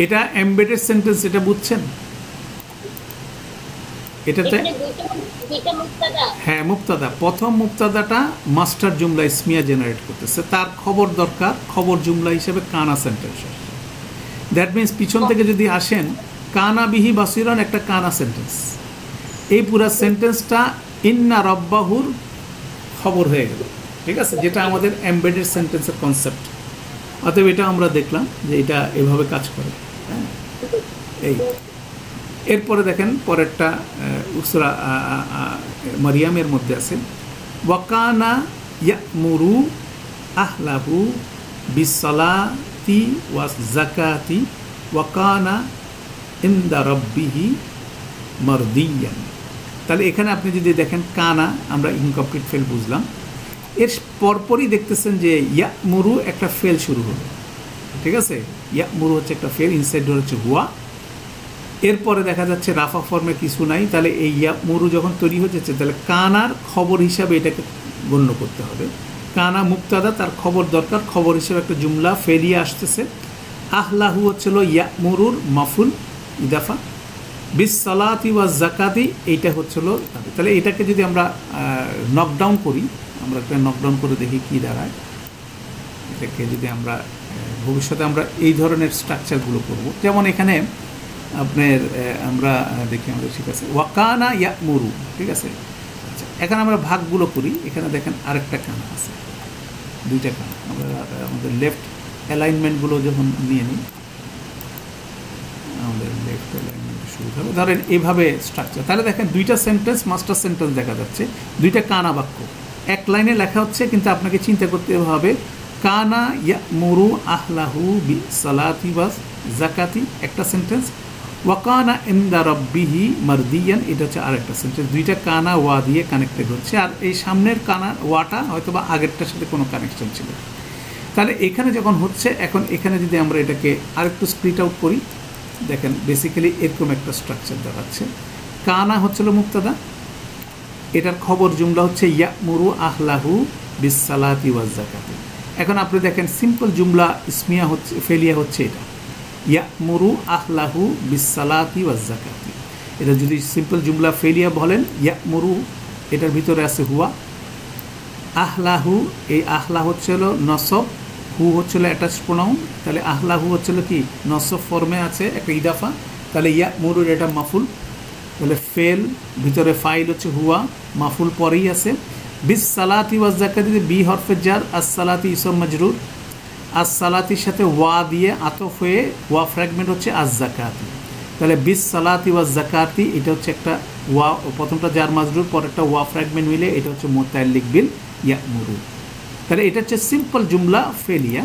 Speaker 1: এটা এমবেডেড সেন্টেন্স, এটা বুঝছেন? এটাতে হ্যাঁ মুক্তাদা, প্রথম মুক্তাদাটা মাস্টার জুমলা ইসমিয়া জেনারেট করতেছে, তার খবর দরকার, খবর জুমলা হিসেবে কানা সেন্টেন্স। দ্যাট মিনস পিছন থেকে যদি আসেন কানা বিহি বাসিরান একটা কানা সেন্টেন্স, এই পুরো সেন্টেন্সটা ইন্না রব্বাহুর খবর হয়ে গেল, ঠিক আছে? যেটা আমাদের এমবেডেড সেন্টেন্সের কনসেপ্ট। অতএব এটা আমরা দেখলাম যে এটা এভাবে কাজ করে। হ্যাঁ, এই এরপরে দেখেন পরেরটা সূরা মারিয়ামের মধ্যে আছে ওয়াকানা ইয়ামুরু আহলাহু বিসসালাতি ওয়াজ যাকাতি ওয়াকানা ইনদা রাব্বিহি মারদিয়ান। তাহলে এখানে আপনি যদি দেখেন কানা আমরা ইনকমপ্লিট ফেল বুঝলাম, এর পরপরই দেখতেছেন যে ইয়ামুরু একটা ফেল শুরু হলো, ঠিক আছে? ইয়ামুরু হচ্ছে একটা ফেল, ইনসাইড হচ্ছে হুয়া, এরপরে দেখা যাচ্ছে রাফা ফর্মে কিছু নাই। তাহলে এই ইয়ামুরু যখন তৈরি হচ্ছে তাহলে কানার খবর হিসাবে এটাকে গণ্য করতে হবে। কানা মুক্তাদা, তার খবর দরকার, খবর হিসেবে একটা জুমলা ফেলিয়ে আসতেছে। আহলাহু হচ্ছিল ইয়ামুরুর মাফুল ইদাফা, বিসসালাতি ওয়াজ যাকাতি এইটা হচ্ছিল। তাহলে এটাকে যদি আমরা নকডাউন করি, আমরা একটা নকডাউন করে দেখি কি দাঁড়ায়। এটাকে যদি আমরা ভবিষ্যতে আমরা এই ধরনের স্ট্রাকচারগুলো করব, যেমন এখানে আপনার আমরা দেখি আমাদের ঠিক আছে ওয়াকানা ইয়ামুরু, ঠিক আছে? আচ্ছা, এখানে আমরা ভাগগুলো করি। এখানে দেখেন আরেকটা কানা আছে, দুইটা কানা। আমরা আমাদের লেফট অ্যালাইনমেন্টগুলো যখন নিয়ে নিই, আমাদের লেফট অ্যালাইনমেন্ট শুরু হবে ধরেন এইভাবে স্ট্রাকচার। তাহলে দেখেন দুইটা সেন্টেন্স মাস্টার সেন্টেন্স দেখা যাচ্ছে, দুইটা কানা বাক্য এক লাইনে লেখা হচ্ছে, কিন্তু আপনাকে চিন্তা করতে হবে কানা ইয়ামুরু আহলাহু বিসসালাতি ওয়াজ যাকাতি একটা সেন্টেন্স, ওয়াকানা ইনদা রাব্বিহি মারদিয়ান এটা হচ্ছে আরেকটা সেন্টেন্স। দুইটা কানা ওয়া দিয়ে কানেক্টেড হচ্ছে, আর এই সামনের কানা ওয়াটা হয়তো বা আগেরটার সাথে কোনো কানেকশন ছিল। তাহলে এখানে যখন হচ্ছে, এখন এখানে যদি আমরা এটাকে আরেকটু স্প্লিট আউট করি, দেখেন বেসিক্যালি এরকম একটা স্ট্রাকচার দেখাচ্ছে। কানা হচ্ছিল মুক্তাদা, এটার খবর জুমলা হচ্ছে ইয়ামুরু আহলাহু বিসসালাতি ওয়াজ যাকাতি। এখন আপনি দেখেন সিম্পল জুমলা ইসমিয়া হচ্ছে, ফেলিয়া হচ্ছে এটা ইয়ামুরু আহলাহু বিসসালাতি ওয়াজ যাকাতি। এটা যদি সিম্পল জুমলা ফেলিয়া বলেন ইয়ামুরু, এটার ভিতরে আছে হুয়া, আহলাহু, এই আহলা হচ্ছিল নসব, হু হচ্ছিল অ্যাটাচ প্রোনাউন। তাহলে আহলাহু হচ্ছিল কি নসব ফর্মে আছে একটা ইদাফা, তাহলে ইয়ামুরুর এটা মাফুল। তাহলে ফেল ভিতরে ফাইল হচ্ছে হুয়া, মাফুল পরেই আছে। বিস সালাতি ওয়াজ জাকাতি, বি হরফে জার, আস সালাতি ইসম মাজরুর, আস সালাতির সাথে ওয়া দিয়ে আতফ হয়ে ওয়া ফ্র্যাগমেন্ট হচ্ছে আজ জাকাতি। তাহলে বিস সালাতি ওয়াজ জাকাতি, এটা হচ্ছে একটা ওয়া, প্রথমটা জার মাজরুর, পরেরটা ওয়া ফ্র্যাগমেন্ট মিলে এটা হচ্ছে মুতাআল্লিক বিল ইয়া'মুরু। তাহলে এটা হচ্ছে সিম্পল জুমলা ফেলিয়া।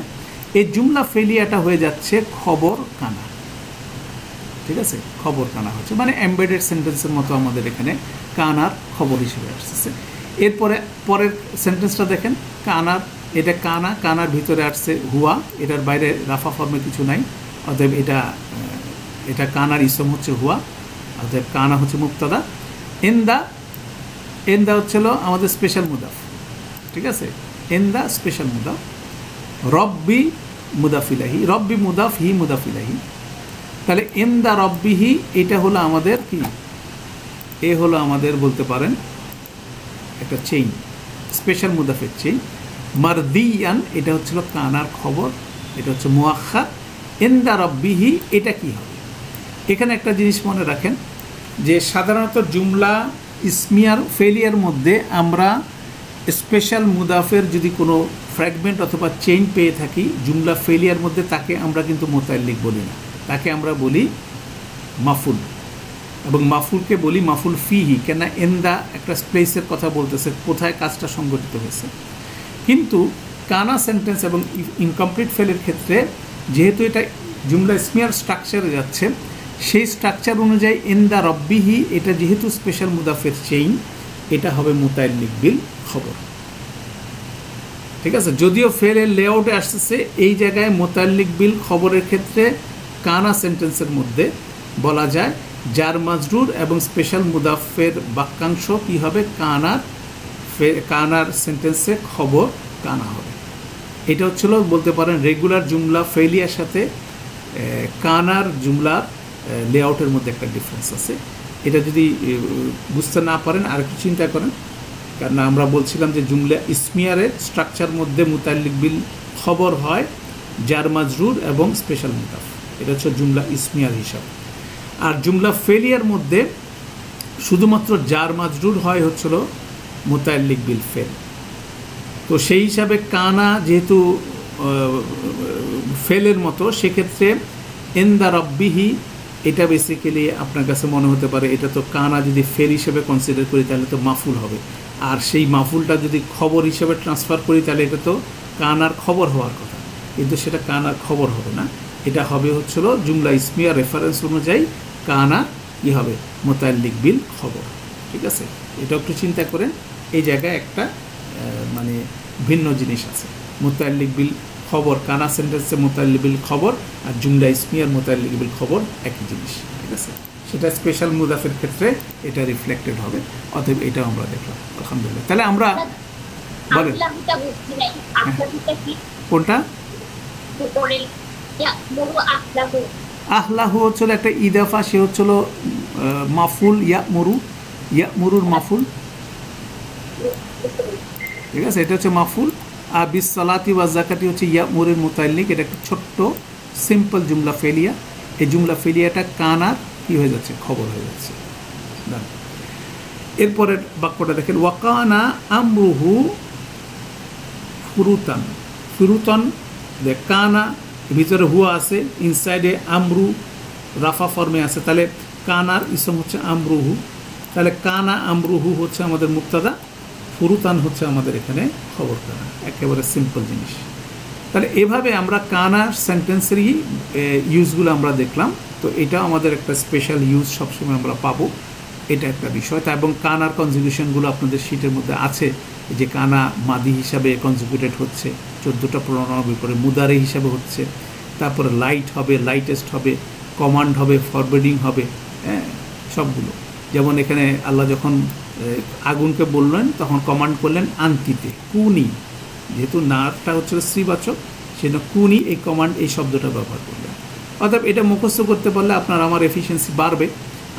Speaker 1: এই জুমলা ফেলিয়াটা হয়ে যাচ্ছে খবর কানা, ঠিক আছে, খবর কানা হচ্ছে মানে এমবেডেড সেন্টেন্সের মতো আমাদের এখানে কানার খবর হিসেবে আসছে। এরপরে পরের সেন্টেন্সটা দেখেন, কানার, এটা কানা, কানার ভিতরে আসছে হুয়া, এটার বাইরে রাফা ফর্মে কিছু নাই, অতএব এটা কানার ইসম হচ্ছে হুয়া, অতএব কানা হচ্ছে মুবতাদা। এন্দা, এন্দা হচ্ছিল আমাদের স্পেশাল মুদাফ, ঠিক আছে, এন্দা স্পেশাল মুদাফ। রব্বি মুদাফিলাহি, রব্বি মুদাফ, হি মুদাফিলাহি। তাহলে এন্দা রব্বিহি এটা হলো আমাদের কি, এ হলো আমাদের বলতে পারেন একটা চেইন, স্পেশাল মুদাফের চেইন। মারদিয়ান এটা হচ্ছিল কানার খবর, এটা হচ্ছে মুআখ্খার। এন্দা রব্বিহি এটা কি হবে? এখানে একটা জিনিস মনে রাখেন যে সাধারণত জুমলা ইসমিয়ার ফেলিয়ার মধ্যে আমরা স্পেশাল মুদাফের যদি কোনো ফ্র্যাগমেন্ট অথবা চেইন পেয়ে থাকি জুমলা ফেলিয়ার মধ্যে, তাকে আমরা কিন্তু মুতাআল্লিক বলি না, তাকে আমরা বলি মাফুল, এবং মাফুলকে বলি মাফুল ফিহি। কেন? এন্দা একটা প্লেসের কথা বলতেছে, কোথায় কাজটা সংঘটিত হয়েছে। কিন্তু কানা সেন্টেন্স এবং ইনকমপ্লিট ফেলের ক্ষেত্রে যেহেতু এটা জুমলা ইসমিয়ার স্ট্রাকচারে যাচ্ছে, সেই স্ট্রাকচার অনুযায়ী এন্দা রব্বিহি এটা যেহেতু স্পেশাল মুদাফের চেইন, এটা হবে মুতাআল্লিক বিল খবর, ঠিক আছে। যদিও ফেলের লেআউটে আসতেছে এই জায়গায় মুতাআল্লিক বিল খবরের ক্ষেত্রে কানা সেন্টেন্সের মধ্যে বলা যায় জার মাজরুর এবং স্পেশাল মুদাফের বাক্যাংশ কী হবে, কানার সেন্টেন্সে খবর কানা হবে। এটা হচ্ছিল বলতে পারেন রেগুলার জুমলা ফেলিয়ার সাথে কানার জুমলার লেআউটের মধ্যে একটা ডিফারেন্স আছে। এটা যদি বুঝতে না পারেন আর একটু চিন্তা করেন, কারণ আমরা বলছিলাম যে জুমলা ইসমিয়ারের স্ট্রাকচার মধ্যে মুতাআল্লিক বিল খবর হয় জার মাজরুর এবং স্পেশাল মুদাফ, এটা হচ্ছে জুমলা ইসমিয়ার হিসাব। আর জুমলা ফেলিয়ার মধ্যে শুধুমাত্র জার মাজরুর হয় হচ্ছিল মুতাআল্লিক বিল ফেল। তো সেই হিসাবে কানা যেহেতু ফেলের মতো, সেক্ষেত্রে এন্দা রব্বিহি এটা বেসিক্যালি আপনার কাছে মনে হতে পারে এটা তো কানা যদি ফেল হিসেবে কনসিডার করি তাহলে তো মাফুল হবে, আর সেই মাফুলটা যদি খবর হিসেবে ট্রান্সফার করি তাহলে এটা তো কানার খবর হওয়ার কথা, কিন্তু সেটা কানার খবর হবে না, এটা হবে হচ্ছিল জুমলা ইসমিয়া রেফারেন্স অনুযায়ী কানা কী হবে, মুতাআল্লিক বিল খবর, ঠিক আছে। এটা একটু চিন্তা করেন, এই জায়গায় একটা মানে ভিন্ন জিনিস আছে। মুতাআল্লিক বিল খবর কানা সেন্টেন্সে মুতাআল্লিক বিল খবর, আর জুমলা ইসমিয়ার মুতাআল্লিক বিল খবর একই জিনিস, ঠিক আছে। সেটা স্পেশাল মুদাফের ক্ষেত্রে এটা রিফ্লেক্টেড হবে, অতএব এটাও আমরা দেখলাম আলহামদুলিল্লাহ। তাহলে আমরা বলেন কোনটা, আহলাহু হচ্ছিল একটা ইদাফা, সে হচ্ছিল মাফুল ইয়া'মুরু, ইয়া'মুরুর মাফুল, ঠিক আছে, এটা হচ্ছে মাফুল। আর বিস সালাতি ওয়াজ জাকাতি হচ্ছে ইয়া'মুরুর মুতাআল্লিক, এটা একটা ছোট্ট সিম্পল জুমলা ফেলিয়া। এই জুমলা ফেলিয়াটা কানার কি হয়ে যাচ্ছে, খবর হয়ে যাচ্ছে। এরপরের বাক্যটা দেখেন, ওয়াকানা আমরুহু ফুরুতান, ফুরুতান কানা ভিতরে হুয়া আছে, ইনসাইডে আমরু রাফা ফর্মে আছে, তাহলে কানার ইসম হচ্ছে আমরুহু, তাহলে কানা আমরুহু হচ্ছে আমাদের মুবতাদা, ফুরুতান হচ্ছে আমাদের এখানে খবর কানা, একেবারে সিম্পল জিনিস। তাহলে এভাবে আমরা কানার সেন্টেন্সেরই ইউজগুলো আমরা দেখলাম। তো এটা আমাদের একটা স্পেশাল ইউজ সবসময় আমরা পাবো, এটা একটা বিষয়। তা এবং কানার কনজুগেশনগুলো আপনাদের শিটের মধ্যে আছে, যে কানা মাদি হিসাবে কনজুগেটেড হচ্ছে, 14টা প্রণালীর করে মুদারে হিসাবে হচ্ছে, তারপরে লাইট হবে, লাইটেস্ট হবে, কমান্ড হবে, ফরওয়ার্ডিং হবে, হ্যাঁ সবগুলো। যেমন এখানে আল্লাহ যখন আগুনকে বললেন তখন কমান্ড করলেন আন্তিতে, কুনি, যেহেতু নারটা হচ্ছে শ্রীবাচক সেজন্য কুনি এই কমান্ড এই শব্দটা ব্যবহার করলেন। অর্থাৎ এটা মুখস্থ করতে পারলে আপনার আমার এফিসিয়েন্সি বাড়বে,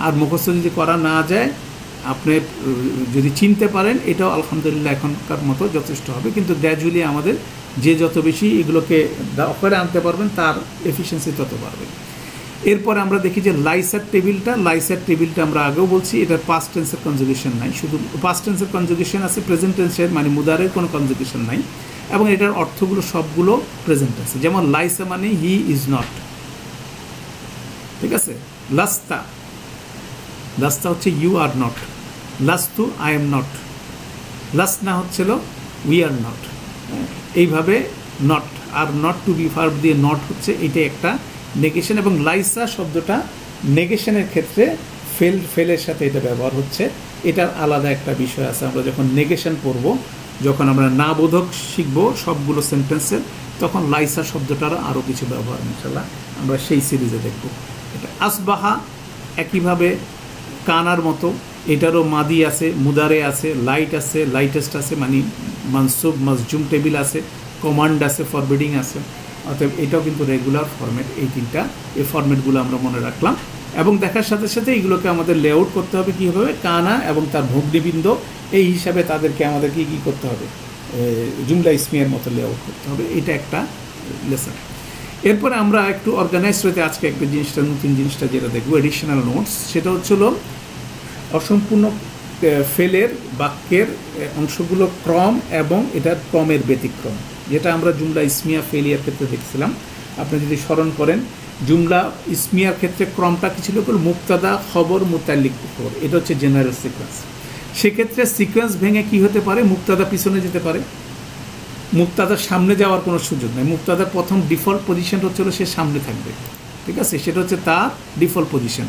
Speaker 1: আর মুখস্থ যদি করা না যায় আপনি যদি চিনতে পারেন এটাও আলহামদুলিল্লাহ এখনকার মতো যথেষ্ট হবে। কিন্তু গ্র্যাজুয়ালি আমাদের যে যত বেশি এগুলোকে অফারে আনতে পারবেন তার এফিসিয়েন্সি তত বাড়বে। এরপরে আমরা দেখি যে লাইসার টেবিলটা আমরা আগেও বলছি এটার পাস্ট টেন্সের কনজুগেশন নাই, শুধু পাস্ট টেন্সের কনজুগেশন আছে, প্রেজেন্ট টেন্সের মানে মুদারের কোনো কনজুগেশন নাই, এবং এটার অর্থগুলো সবগুলো প্রেজেন্ট আছে। যেমন লাইসা মানে হি ইজ নট, ঠিক আছে। লাস্তা হচ্ছে ইউ আর নট, লাস্তু আই এম নট, লাসনা হচ্ছিল উই আর নট। এইভাবে নট আর নট টু বি ভার্ব দিয়ে নট হচ্ছে, এটাই একটা নেগেশন। এবং লাইসা শব্দটা নেগেশনের ক্ষেত্রে ফেলের সাথে এটা ব্যবহার হচ্ছে, এটার আলাদা একটা বিষয় আছে। আমরা যখন নেগেশন পড়ব, যখন আমরা না বোধক শিখবো সবগুলো সেন্টেন্সের, তখন লাইসা শব্দটার আরও কিছু ব্যবহার ইনশাল্লাহ আমরা সেই সিরিজে দেখব। এটা আসবাহা একইভাবে কানার মতো, এটারও মাদি আছে, মুদারে আছে, লাইট আছে, লাইটেস্ট আছে, মানে মানসুব মাজজুম টেবিল আছে, কমান্ড আছে, ফরবিডিং আছে। অতএব এটাও কিন্তু রেগুলার ফরম্যাট। এই তিনটা এই ফরম্যাটগুলো আমরা মনে রাখলাম, এবং দেখার সাথে সাথে এইগুলোকে আমাদের লেআউট করতে হবে কীভাবে, কানা এবং তার ভগ্নিবৃন্দ এই হিসাবে তাদেরকে আমাদেরকে কী করতে হবে, জুমলা ইসমিয়ার মতো লেআউট করতে হবে। এটা একটা লেসন। এরপরে আমরা একটু অর্গানাইজ হতে আজকে একটা জিনিসটা, নতুন জিনিসটা যেটা দেখবো, এডিশনাল নোটস। সেটা হচ্ছিল অসম্পূর্ণ ফেলের বাক্যের অংশগুলো ক্রম এবং এটার ক্রমের ব্যতিক্রম, যেটা আমরা জুমলা ইসমিয়া ফেলিয়ার ক্ষেত্রে দেখছিলাম। আপনি যদি স্মরণ করেন, জুমলা ইসমিয়ার ক্ষেত্রে ক্রমটা কি ছিল, মুক্তাদা, খবর, মুতাল্লিক, খবর, এটা হচ্ছে জেনারেল সিকোয়েন্স। সেক্ষেত্রে সিকোয়েন্স ভেঙে কি হতে পারে, মুক্তাদা পিছনে যেতে পারে, মুক্তাদার সামনে যাওয়ার কোনো সুযোগ নেই। মুক্তাদার প্রথম ডিফল্ট পজিশন হচ্ছিল সে সামনে থাকবে, ঠিক আছে, সেটা হচ্ছে তার ডিফল্ট পজিশন।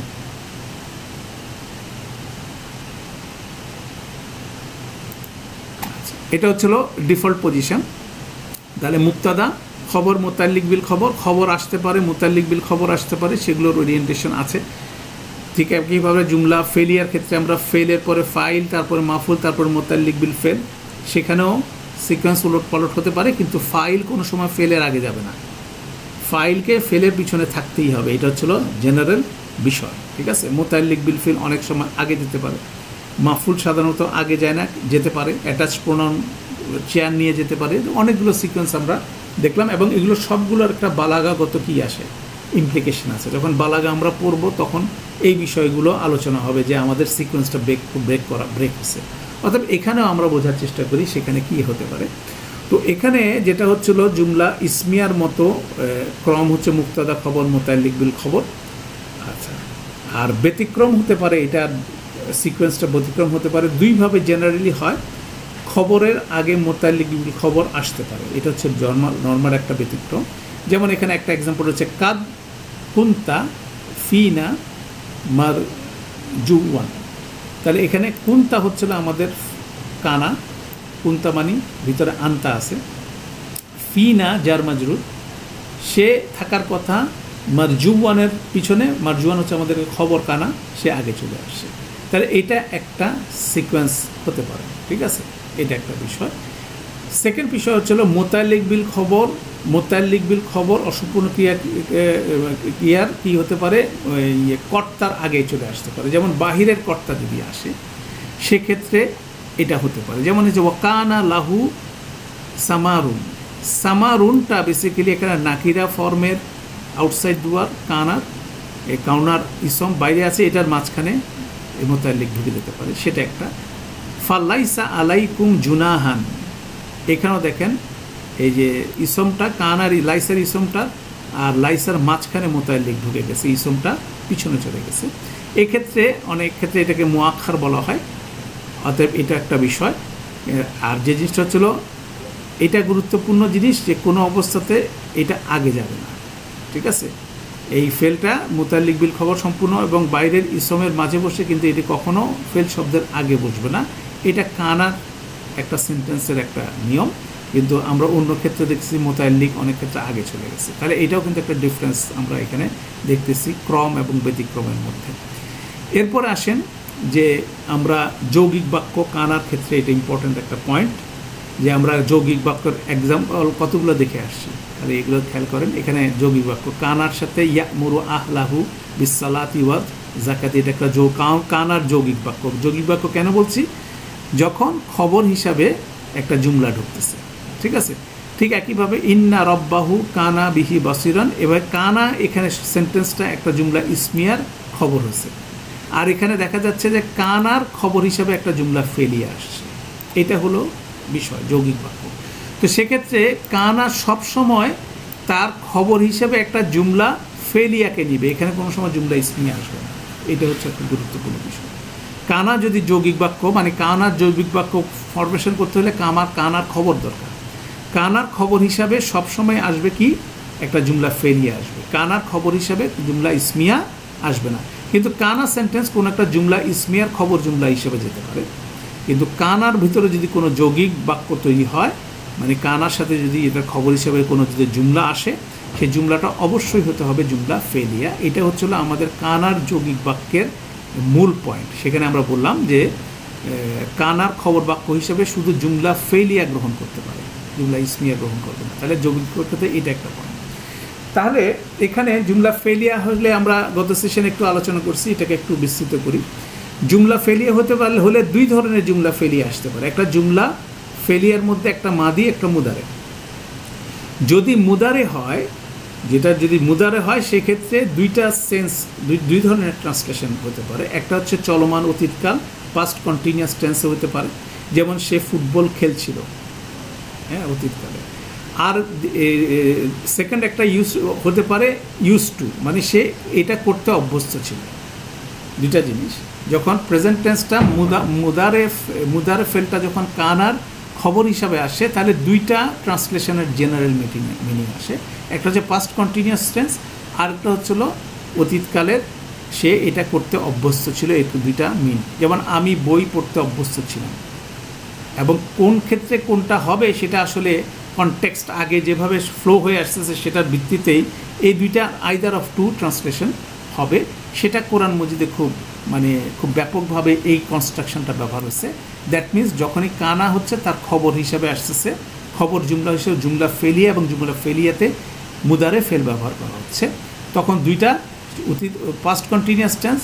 Speaker 1: এটা হচ্ছিল ডিফল্ট পজিশন। তাহলে মুক্তাদা, খবর, মুতাল্লিক বিল খবর, খবর আসতে পারে, মুতাল্লিক বিল খবর আসতে পারে, সেগুলোর ওরিয়েন্টেশন আছে। ঠিক একইভাবে জুমলা ফেলিয়ার ক্ষেত্রে আমরা ফেলের পরে ফাইল, তারপরে মাফুল, তারপরে মুতাল্লিক বিল ফেল, সেখানেও সিকোয়েন্স উলট পালট হতে পারে, কিন্তু ফাইল কোনো সময় ফেলের আগে যাবে না, ফাইলকে ফেলের পিছনে থাকতেই হবে। এটা হচ্ছিল জেনারেল বিষয়, ঠিক আছে। মুতাল্লিক বিল ফেল অনেক সময় আগে যেতে পারে, মাফুল সাধারণত আগে যায় না, যেতে পারে, অ্যাটাচ প্রোনাউন চেয়ার নিয়ে যেতে পারে। অনেকগুলো সিকোয়েন্স আমরা দেখলাম, এবং এগুলো সবগুলোর একটা বালাগাগত কী আসে, ইমপ্লিকেশন আছে। যখন বালাগা আমরা পড়ব তখন এই বিষয়গুলো আলোচনা হবে যে আমাদের সিকোয়েন্সটা ব্রেক হচ্ছে। অর্থাৎ এখানেও আমরা বোঝার চেষ্টা করি সেখানে কি হতে পারে। তো এখানে যেটা হচ্ছিল জুমলা ইসমিয়ার মতো ক্রম হচ্ছে মুক্তাদা, খবর, মুতাল্লিক বিল খবর। আচ্ছা, আর ব্যতিক্রম হতে পারে, এটার সিকোয়েন্সটা ব্যতিক্রম হতে পারে দুইভাবে জেনারেলি হয়। খবরের আগে মুতাল্লিক বিল খবর আসতে পারে, এটা হচ্ছে নর্মাল একটা ব্যতিক্রম। যেমন এখানে একটা এক্সাম্পল হচ্ছে কাদ কুন্তা ফিনা মার জুওয়ান। তাহলে এখানে কুন্তা হচ্ছিল আমাদের কানা, কুন্তা মানি ভিতরে আন্তা আছে, ফিনা জার মাজরুর, সে থাকার কথা মারজুওয়ানের পিছনে, মারজুওয়ান হচ্ছে আমাদের খবর কানা, সে আগে চলে আসছে। তাহলে এটা একটা সিকোয়েন্স হতে পারে, ঠিক আছে, এটা একটা বিষয়। সেকেন্ড বিষয় হচ্ছিল মুতাল্লিক বিল খবর। মুতাল্লিক বিল খবর অসম্পূর্ণ ক্রিয়ার কি হতে পারে, কর্তার আগে চলে আসতে পারে। যেমন বাহিরের কর্তা যদি আসে সেক্ষেত্রে এটা হতে পারে। যেমন হচ্ছে ওয়াকানা লাহু সামারুন। সামারুনটা বেসিক্যালি এখানে নাকিরা ফর্মের আউটসাইড দুয়ার, কানার কাউনার ইসম বাইরে আছে, এটার মাঝখানে মুতাল্লিক ঢুকে যেতে পারে, সেটা একটা। ফাল্লাইসা আলাইকুম জুনাহান, এখানেও দেখেন এই যে ইসমটা কানার, লাইসার ইসমটা আর লাইসার মাঝখানে মুতাল্লিক ঢুকে গেছে, ইসমটা পিছনে চলে গেছে। এক্ষেত্রে অনেক ক্ষেত্রে এটাকে মুআক্ষার বলা হয়। অতএব এটা একটা বিষয়। আর যে জিনিসটা হচ্ছিল, এটা গুরুত্বপূর্ণ জিনিস যে কোনো অবস্থাতে এটা আগে যাবে না, ঠিক আছে। এই ফেলটা মুতাল্লিক বিল খবর সম্পূর্ণ এবং বাইরের ইসমের মাঝে বসে, কিন্তু এটি কখনো ফেল শব্দের আগে বসবে না। এটা কানার একটা সেন্টেন্সের একটা নিয়ম, কিন্তু আমরা অন্য ক্ষেত্রে দেখছি মুতাল্লিক অনেক ক্ষেত্রে আগে চলে গেছে। তাহলে এটাও কিন্তু একটা ডিফারেন্স আমরা এখানে দেখতেছি ক্রম এবং ব্যতিক্রমের মধ্যে। এরপর আসেন যে আমরা যৌগিক বাক্য, কানার ক্ষেত্রে এটা ইম্পর্ট্যান্ট একটা পয়েন্ট, যে আমরা যৌগিক বাক্যের এক্সাম্পল কতগুলো দেখে আসছি, তাহলে এগুলো খেয়াল করেন। এখানে যৌগিক বাক্য কানার সাথে ইয়ামুরু আহলাহু বিসসালাতি ওয়া যাকাতি, এটা একটা কানার যৌগিক বাক্য। যৌগিক বাক্য কেন বলছি, যখন খবর হিসাবে একটা জুমলা ঢুকতেছে, ঠিক আছে। ঠিক একইভাবে ইন্না রব্বাহু কানা বিহি বাসিরান, এবার কানা এখানে সেন্টেন্সটা একটা জুমলা ইসমিয়ার খবর হয়েছে, আর এখানে দেখা যাচ্ছে যে কানার খবর হিসাবে একটা জুমলা ফেলিয়া আসছে। এটা হলো বিষয় যৌগিক বাক্য। তো সেক্ষেত্রে কানা সবসময় তার খবর হিসাবে একটা জুমলা ফেলিয়াকে নিবে, এখানে কোনো সময় জুমলা ইসমিয়া আসবে না। এটা হচ্ছে একটা গুরুত্বপূর্ণ বিষয়। কানা যদি যৌগিক বাক্য, মানে কানার যৌগিক বাক্য ফরমেশন করতে হলে কানার খবর দরকার। কানার খবর হিসাবে সবসময় আসবে কি, একটা জুমলা ফেলিয়া আসবে, কানার খবর হিসাবে জুমলা ইসমিয়া আসবে না। কিন্তু কানা সেন্টেন্স কোনো একটা জুমলা ইসমিয়ার খবর জুমলা হিসেবে যেতে পারে। কিন্তু কানার ভিতরে যদি কোনো যৌগিক বাক্য তৈরি হয়, মানে কানার সাথে যদি এটার খবর হিসেবে কোনো যদি জুমলা আসে, সেই জুমলাটা অবশ্যই হতে হবে জুমলা ফেলিয়া। এটা হচ্ছিল আমাদের কানার যৌগিক বাক্যের মূল পয়েন্ট। সেখানে আমরা বললাম যে কানার খবর বাক্য হিসেবে শুধু জুমলা ফেলিয়া গ্রহণ করতে পারে, জুমলা ইসমিয়া গ্রহণ করবে না। তাহলে যৌগিক বাক্যতে এটা একটা পয়েন্ট। তাহলে এখানে জুমলা ফেলিয়া হলে আমরা গত সেশনে একটু আলোচনা করছি, এটাকে একটু বিস্তৃত করি। জুমলা ফেলিয়া হতে পারলে হলে দুই ধরনের জুমলা ফেলিয়া আসতে পারে। একটা জুমলা ফেলিয়ার মধ্যে একটা মাদি, একটা মুদারে। যদি মুদারে হয়, যেটা যদি মুদারে হয় সেক্ষেত্রে দুইটা সেন্স, দুই ধরনের ট্রান্সলেশন হতে পারে। একটা হচ্ছে চলমান অতীতকাল, পাস্ট কন্টিনিউয়াস টেন্সে হতে পারে, যেমন সে ফুটবল খেলছিল, হ্যাঁ, অতীতকালে। আর সেকেন্ড একটা ইউজ হতে পারে ইউজ টু, মানে সে এটা করতে অভ্যস্ত ছিল। দুইটা জিনিস। যখন প্রেজেন্ট টেন্সটা মুদারে ফেলটা যখন কানার খবর হিসাবে আসে, তাহলে দুইটা ট্রান্সলেশনের জেনারেল মিনিং আসে। একটা হচ্ছে পাস্ট কন্টিনিউয়াস টেন্স, আর একটা হচ্ছিল অতীতকালের সে এটা করতে অভ্যস্ত ছিল। এই দুইটা মিন। যেমন আমি বই পড়তে অভ্যস্ত ছিলাম, এবং কোন ক্ষেত্রে কোনটা হবে সেটা আসলে কনটেক্সট আগে যেভাবে ফ্লো হয়ে আসতেছে সেটার ভিত্তিতেই এই দুইটা আইদার অফ টু ট্রান্সলেশন হবে। সেটা কোরআন মজিদে খুব ব্যাপকভাবে এই কনস্ট্রাকশনটা ব্যবহার হচ্ছে। দ্যাট মিনস যখনই কানা হচ্ছে তার খবর হিসাবে আসতেছে, খবর জুমলা হিসেবে জুমলা ফেলিয়া, এবং জুমলা ফেলিয়াতে মুদারে ফেল ব্যবহার করা হচ্ছে, তখন দুইটা পাস্ট কন্টিনিউয়াস টেন্স,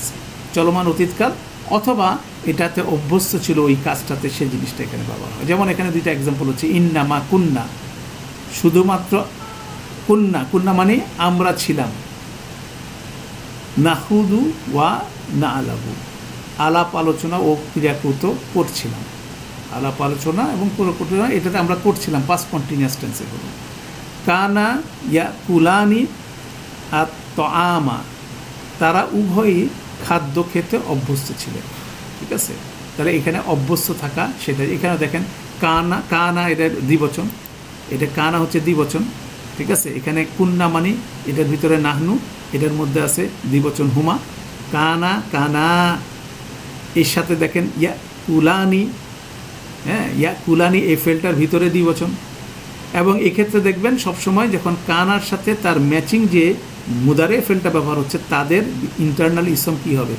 Speaker 1: চলমান অতীতকাল, অথবা এটাতে অভ্যস্ত ছিল ওই কাজটাতে, সেই জিনিসটা এখানে ব্যবহার হয়। যেমন এখানে দুইটা এক্সাম্পল হচ্ছে ইন্না মা কুন্না, শুধুমাত্র কুন্না মানে আমরা ছিলাম, নাহুদু ওয়া না আলাবু, আলাপ আলোচনা ও ক্রিয়াকৃত করছিলাম, আলাপ আলোচনা এবং ক্রিয়া এটাতে আমরা করছিলাম, পাস্ট কন্টিনিউয়াস টেন্সে হলো। কানা ইয়া কুলানি আর তআমা, তারা উভয়ই খাদ্য খেতে অভ্যস্ত ছিলেন। ঠিক আছে, তাহলে এখানে অভ্যস্ত থাকা সেটা এখানে দেখেন। কানা এটার দ্বিবচন, এটা কানা হচ্ছে দ্বিবচন। ঠিক আছে, এখানে কুন্না মানে এটার ভিতরে নাহনু, এটার মধ্যে আছে দ্বিবচন হুমা। কানা এর সাথে দেখেন ইয়া কুলানি, হ্যাঁ, ইয়া কুলানি এই ফেলটার ভিতরে দ্বিবচন। এবং এক্ষেত্রে দেখবেন সবসময় যখন কানার সাথে তার ম্যাচিং যে মুদারে ফেলটা ব্যবহার হচ্ছে, তাদের ইন্টারনাল ইসম কী হবে,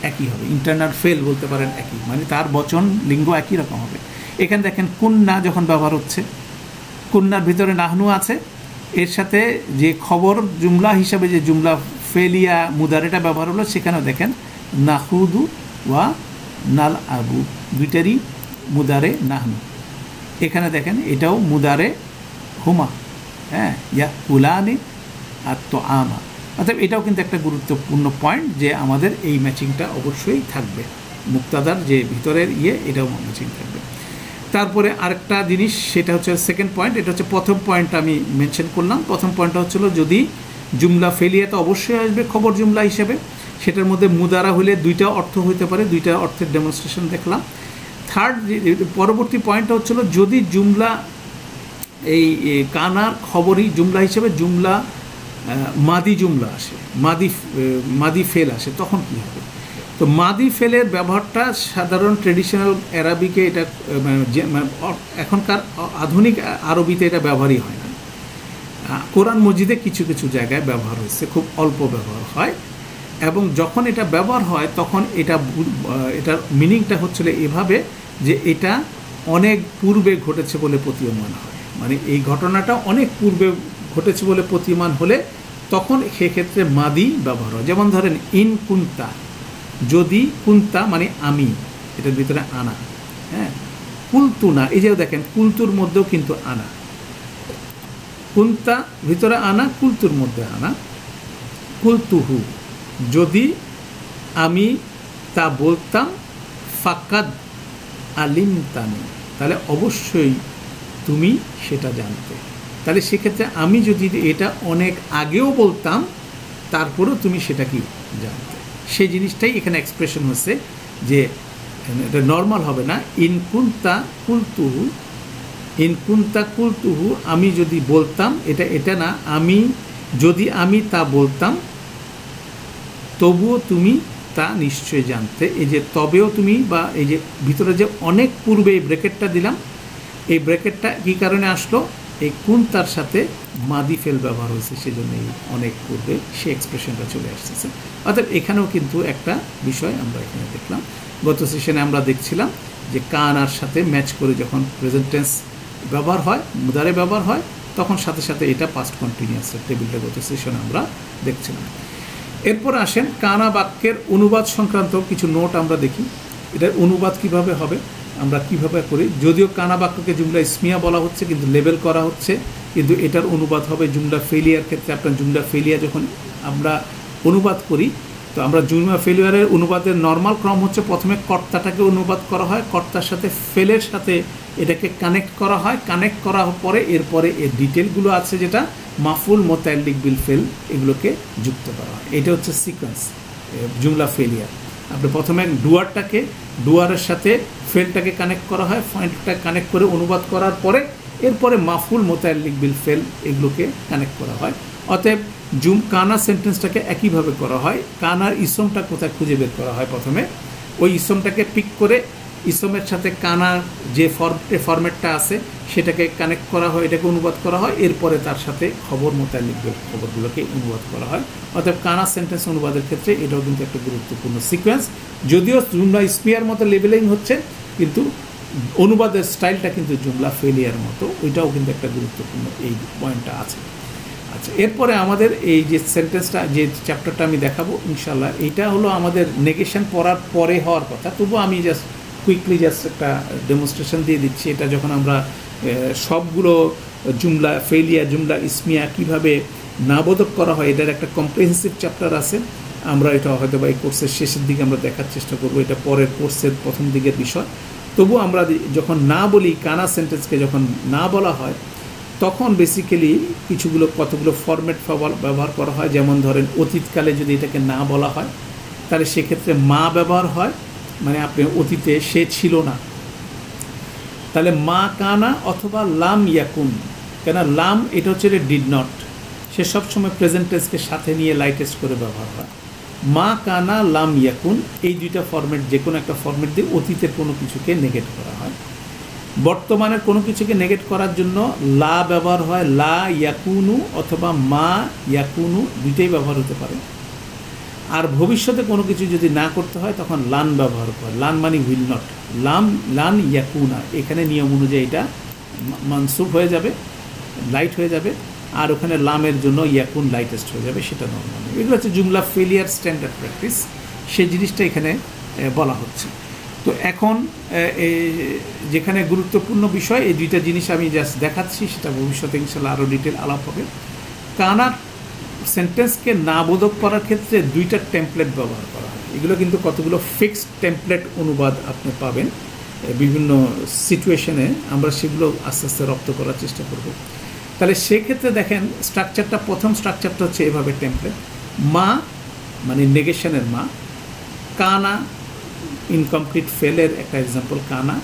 Speaker 1: একই হবে। ইন্টারনাল ফেল বলতে পারেন একই, মানে তার বচন লিঙ্গ একই রকম হবে। এখানে দেখেন কুন্না যখন ব্যবহার হচ্ছে, কুন্নার ভিতরে নাহনু আছে, এর সাথে যে খবর জুমলা হিসাবে যে জুমলা ফেলিয়া মুদারেটা ব্যবহার হলো, সেখানেও দেখেন নাহুদু ওয়া নাল আবু, দুইটারই মুদারে নাহনু। এখানে দেখেন এটাও মুদারে হুমা, হ্যাঁ, ইয়া কুলানি আর তো আমা। অর্থাৎ এটাও কিন্তু একটা গুরুত্বপূর্ণ পয়েন্ট যে আমাদের এই ম্যাচিংটা অবশ্যই থাকবে, মুক্তাদার যে ভিতরের এটাও ম্যাচিং থাকবে। তারপরে আরেকটা জিনিস, সেটা হচ্ছে সেকেন্ড পয়েন্ট। এটা হচ্ছে প্রথম পয়েন্টটা আমি মেনশন করলাম। প্রথম পয়েন্টটা হচ্ছিল যদি জুমলা ফেলিয়াতে অবশ্যই আসবে খবর জুমলা হিসেবে, সেটার মধ্যে মুদারা হলে দুইটা অর্থ হইতে পারে, দুইটা অর্থের ডেমনস্ট্রেশন দেখলাম। থার্ড পরবর্তী পয়েন্টটা হচ্ছিল যদি জুমলা এই কানার খবরই জুমলা হিসেবে জুমলা মাদি জুমলা আসে, মাদি ফেল আসে, তখন কী হবে? তো মাদি ফেলের ব্যবহারটা সাধারণ ট্রেডিশনাল অ্যারাবিকে এটা এখনকার আধুনিক আরবিতে এটা ব্যবহারই হয় না। কোরআন মজিদে কিছু কিছু জায়গায় ব্যবহার হয়েছে, খুব অল্প ব্যবহার হয়। এবং যখন এটা ব্যবহার হয় তখন এটার মিনিংটা হচ্ছিল এভাবে যে এটা অনেক পূর্বে ঘটেছে বলে প্রতীয়মান হয়, মানে এই ঘটনাটা অনেক পূর্বে ঘটেছে বলে প্রতীয়মান হলে তখন সেক্ষেত্রে মাদি ব্যবহার হয়। যেমন ধরেন ইন কুন্তা, যদি কুন্তা মানে আমি, এটার ভিতরে আনা, হ্যাঁ, কুলতু না, এই যে দেখেন কুলতুর মধ্যেও কিন্তু আনা, কুন্তা ভিতরে আনা, কুলতুর মধ্যে আনা। কুলতুহু যদি আমি তা বলতাম, ফাকাদ আলিমতানি তাহলে অবশ্যই তুমি সেটা জানতে। তাহলে সেক্ষেত্রে আমি যদি এটা অনেক আগেও বলতাম তারপরেও তুমি সেটা কি জানতে, সেই জিনিসটাই এখানে এক্সপ্রেশন হচ্ছে যে এটা নর্মাল হবে না। ইনকুন্তা কুলতুহু, ইনকুন্তা কুলতুহু আমি যদি বলতাম, এটা না, আমি যদি আমি তা বলতাম তবুও তুমি তা নিশ্চয় জানতে। এই যে তবেও তুমি, বা এই যে ভিতরে যে অনেক পূর্বে এই ব্র্যাকেটটা দিলাম, এই ব্র্যাকেটটা কী কারণে আসলো, এই কুন্তার সাথে মাদি ফেল ব্যবহার হয়েছে, সেজন্য এই অনেক পূর্বে সেই এক্সপ্রেশনটা চলে আসতেছে। অর্থাৎ এখানেও কিন্তু একটা বিষয় আমরা এখানে দেখলাম। গত সেশনে আমরা দেখছিলাম যে কানার সাথে ম্যাচ করে যখন প্রেজেন্ট টেন্স ব্যবহার হয়, মুদারে ব্যবহার হয়, তখন সাথে সাথে এটা পাস্ট কন্টিনিউয়াসের টেবিলটা গত সেশনে আমরা দেখছিলাম। এরপর আসেন কানা বাক্যের অনুবাদ সংক্রান্ত কিছু নোট আমরা দেখি। এটার অনুবাদ কিভাবে হবে, আমরা কিভাবে করি। যদিও কানা বাক্যকে জুমলা ইসমিয়া বলা হচ্ছে, কিন্তু লেবেল করা হচ্ছে, কিন্তু এটার অনুবাদ হবে জুমলা ফেলিয়ার ক্ষেত্রে। আপনার জুমলা ফেলিয়ার যখন আমরা অনুবাদ করি, তো আমরা জুমলা ফেলিয়ারের অনুবাদের নর্মাল ক্রম হচ্ছে প্রথমে কর্তাটাকে অনুবাদ করা হয়, কর্তার সাথে ফেলের সাথে এটাকে কানেক্ট করা হয়, কানেক্ট করার পরে এরপরে এর ডিটেলগুলো আছে যেটা মাফুল, মোতাল্লিক, বিল, ফেল, এগুলোকে যুক্ত করা হয়। এটা হচ্ছে সিকোয়েন্স জুমলা ফেলিয়ার। আপনি প্রথমে ডুয়ারটাকে, ডুয়ারের সাথে ফেলটাকে কানেক্ট করা হয়, পয়েন্টটা কানেক্ট করে অনুবাদ করার পরে এরপরে মাফুল, মোতাল্লিক, বিল, ফেল এগুলোকে কানেক্ট করা হয়। অতএব কানা সেন্টেন্সটাকে একইভাবে করা হয়। কানার ইসমটা কোথায় খুঁজে বের করা হয়, প্রথমে ওই ইসমটাকে পিক করে ইসমের সাথে কানার যে ফরম্যাটটা আছে সেটাকে কানেক্ট করা হয়, এটাকে অনুবাদ করা হয়, এরপরে তার সাথে খবর, মোতাল্লিক খবরগুলোকে অনুবাদ করা হয়। অর্থাৎ কানা সেন্টেন্স অনুবাদের ক্ষেত্রে এটাও কিন্তু একটা গুরুত্বপূর্ণ সিকোয়েন্স। যদিও জুমলা ইসমিয়ার মতো লেবেলিং হচ্ছে, কিন্তু অনুবাদের স্টাইলটা কিন্তু জুমলা ফেলিয়ার মতো, ওইটাও কিন্তু একটা গুরুত্বপূর্ণ এই পয়েন্টটা আছে। আচ্ছা, এরপরে আমাদের এই যে সেন্টেন্সটা, যে চ্যাপ্টারটা আমি দেখাবো ইনশাল্লাহ, এইটা হলো আমাদের নেগেশন পড়ার পরে হওয়ার কথা। তবুও আমি কুইকলি একটা ডেমনস্ট্রেশন দিয়ে দিচ্ছি। এটা যখন আমরা সবগুলো জুমলা ফেলিয়া, জুমলা ইসমিয়া কীভাবে নাবোধক করা হয়, এটার একটা কম্প্রিহেন্সিভ চ্যাপ্টার আছে। আমরা এটা হয়তো বা এই কোর্সের শেষের দিকে আমরা দেখার চেষ্টা করবো, এটা পরের কোর্সের প্রথম দিকের বিষয়। তবু আমরা যখন না বলি, কানা সেন্টেন্সকে যখন না বলা হয়, তখন বেসিক্যালি কতগুলো ফরম্যাট ব্যবহার করা হয়। যেমন ধরেন অতীতকালে যদি এটাকে না বলা হয়, তাহলে সেক্ষেত্রে মা ব্যবহার হয়, মানে আপনি অতীতে সে ছিল না, তাহলে মা কানা অথবা লাম ইয়াকুন। কেন লাম, এটা হচ্ছে ডিড নট, সে সবসময় প্রেজেন্ট টেন্সকে সাথে নিয়ে লাইটেস্ট করে ব্যবহার হয়। মা কানা লাম ইয়াকুন, এই দুইটা ফরম্যাট, যে কোনো একটা ফরম্যাট দিয়ে অতীতের কোনো কিছুকে নেগেট করা হয়। বর্তমানের কোনো কিছুকে নেগেট করার জন্য লা ব্যবহার হয়, লা ইয়াকুনু অথবা মা ইয়াকুনু, দুইটাই ব্যবহার হতে পারে। আর ভবিষ্যতে কোনো কিছু যদি না করতে হয় তখন লান ব্যবহার করে, লান মানে উইল নট, লান ইয়াকুনা, এখানে নিয়ম অনুযায়ী এটা মানসুব হয়ে যাবে, লাইট হয়ে যাবে, আর ওখানে লামের জন্য ইয়াকুন লাইটেস্ট হয়ে যাবে, সেটা নর্মাল। এগুলো হচ্ছে জুমলা ফেলিয়ার স্ট্যান্ডার্ড প্র্যাকটিস, সেই জিনিসটা এখানে বলা হচ্ছে। তো এখন যেখানে গুরুত্বপূর্ণ বিষয়, এই দুইটা জিনিস আমি জাস্ট দেখাচ্ছি, সেটা ভবিষ্যতে ইনশাল্লাহ আরও ডিটেল আলাপ হবে। কানার সেন্টেন্সকে নাবোধক করার ক্ষেত্রে দুইটা টেমপ্লেট ব্যবহার করা হয়। এগুলো কিন্তু কতগুলো ফিক্সড টেমপ্লেট অনুবাদ আপনি পাবেন বিভিন্ন সিচুয়েশনে, আমরা সেগুলো আস্তে আস্তে রপ্ত করার চেষ্টা করব। তাহলে সেক্ষেত্রে দেখেন স্ট্রাকচারটা, প্রথম স্ট্রাকচারটা হচ্ছে এভাবে টেমপ্লেট। মা মানে নেগেশনের মা, কানা ইনকমপ্লিট ফেলের একটা এক্সাম্পল কানা,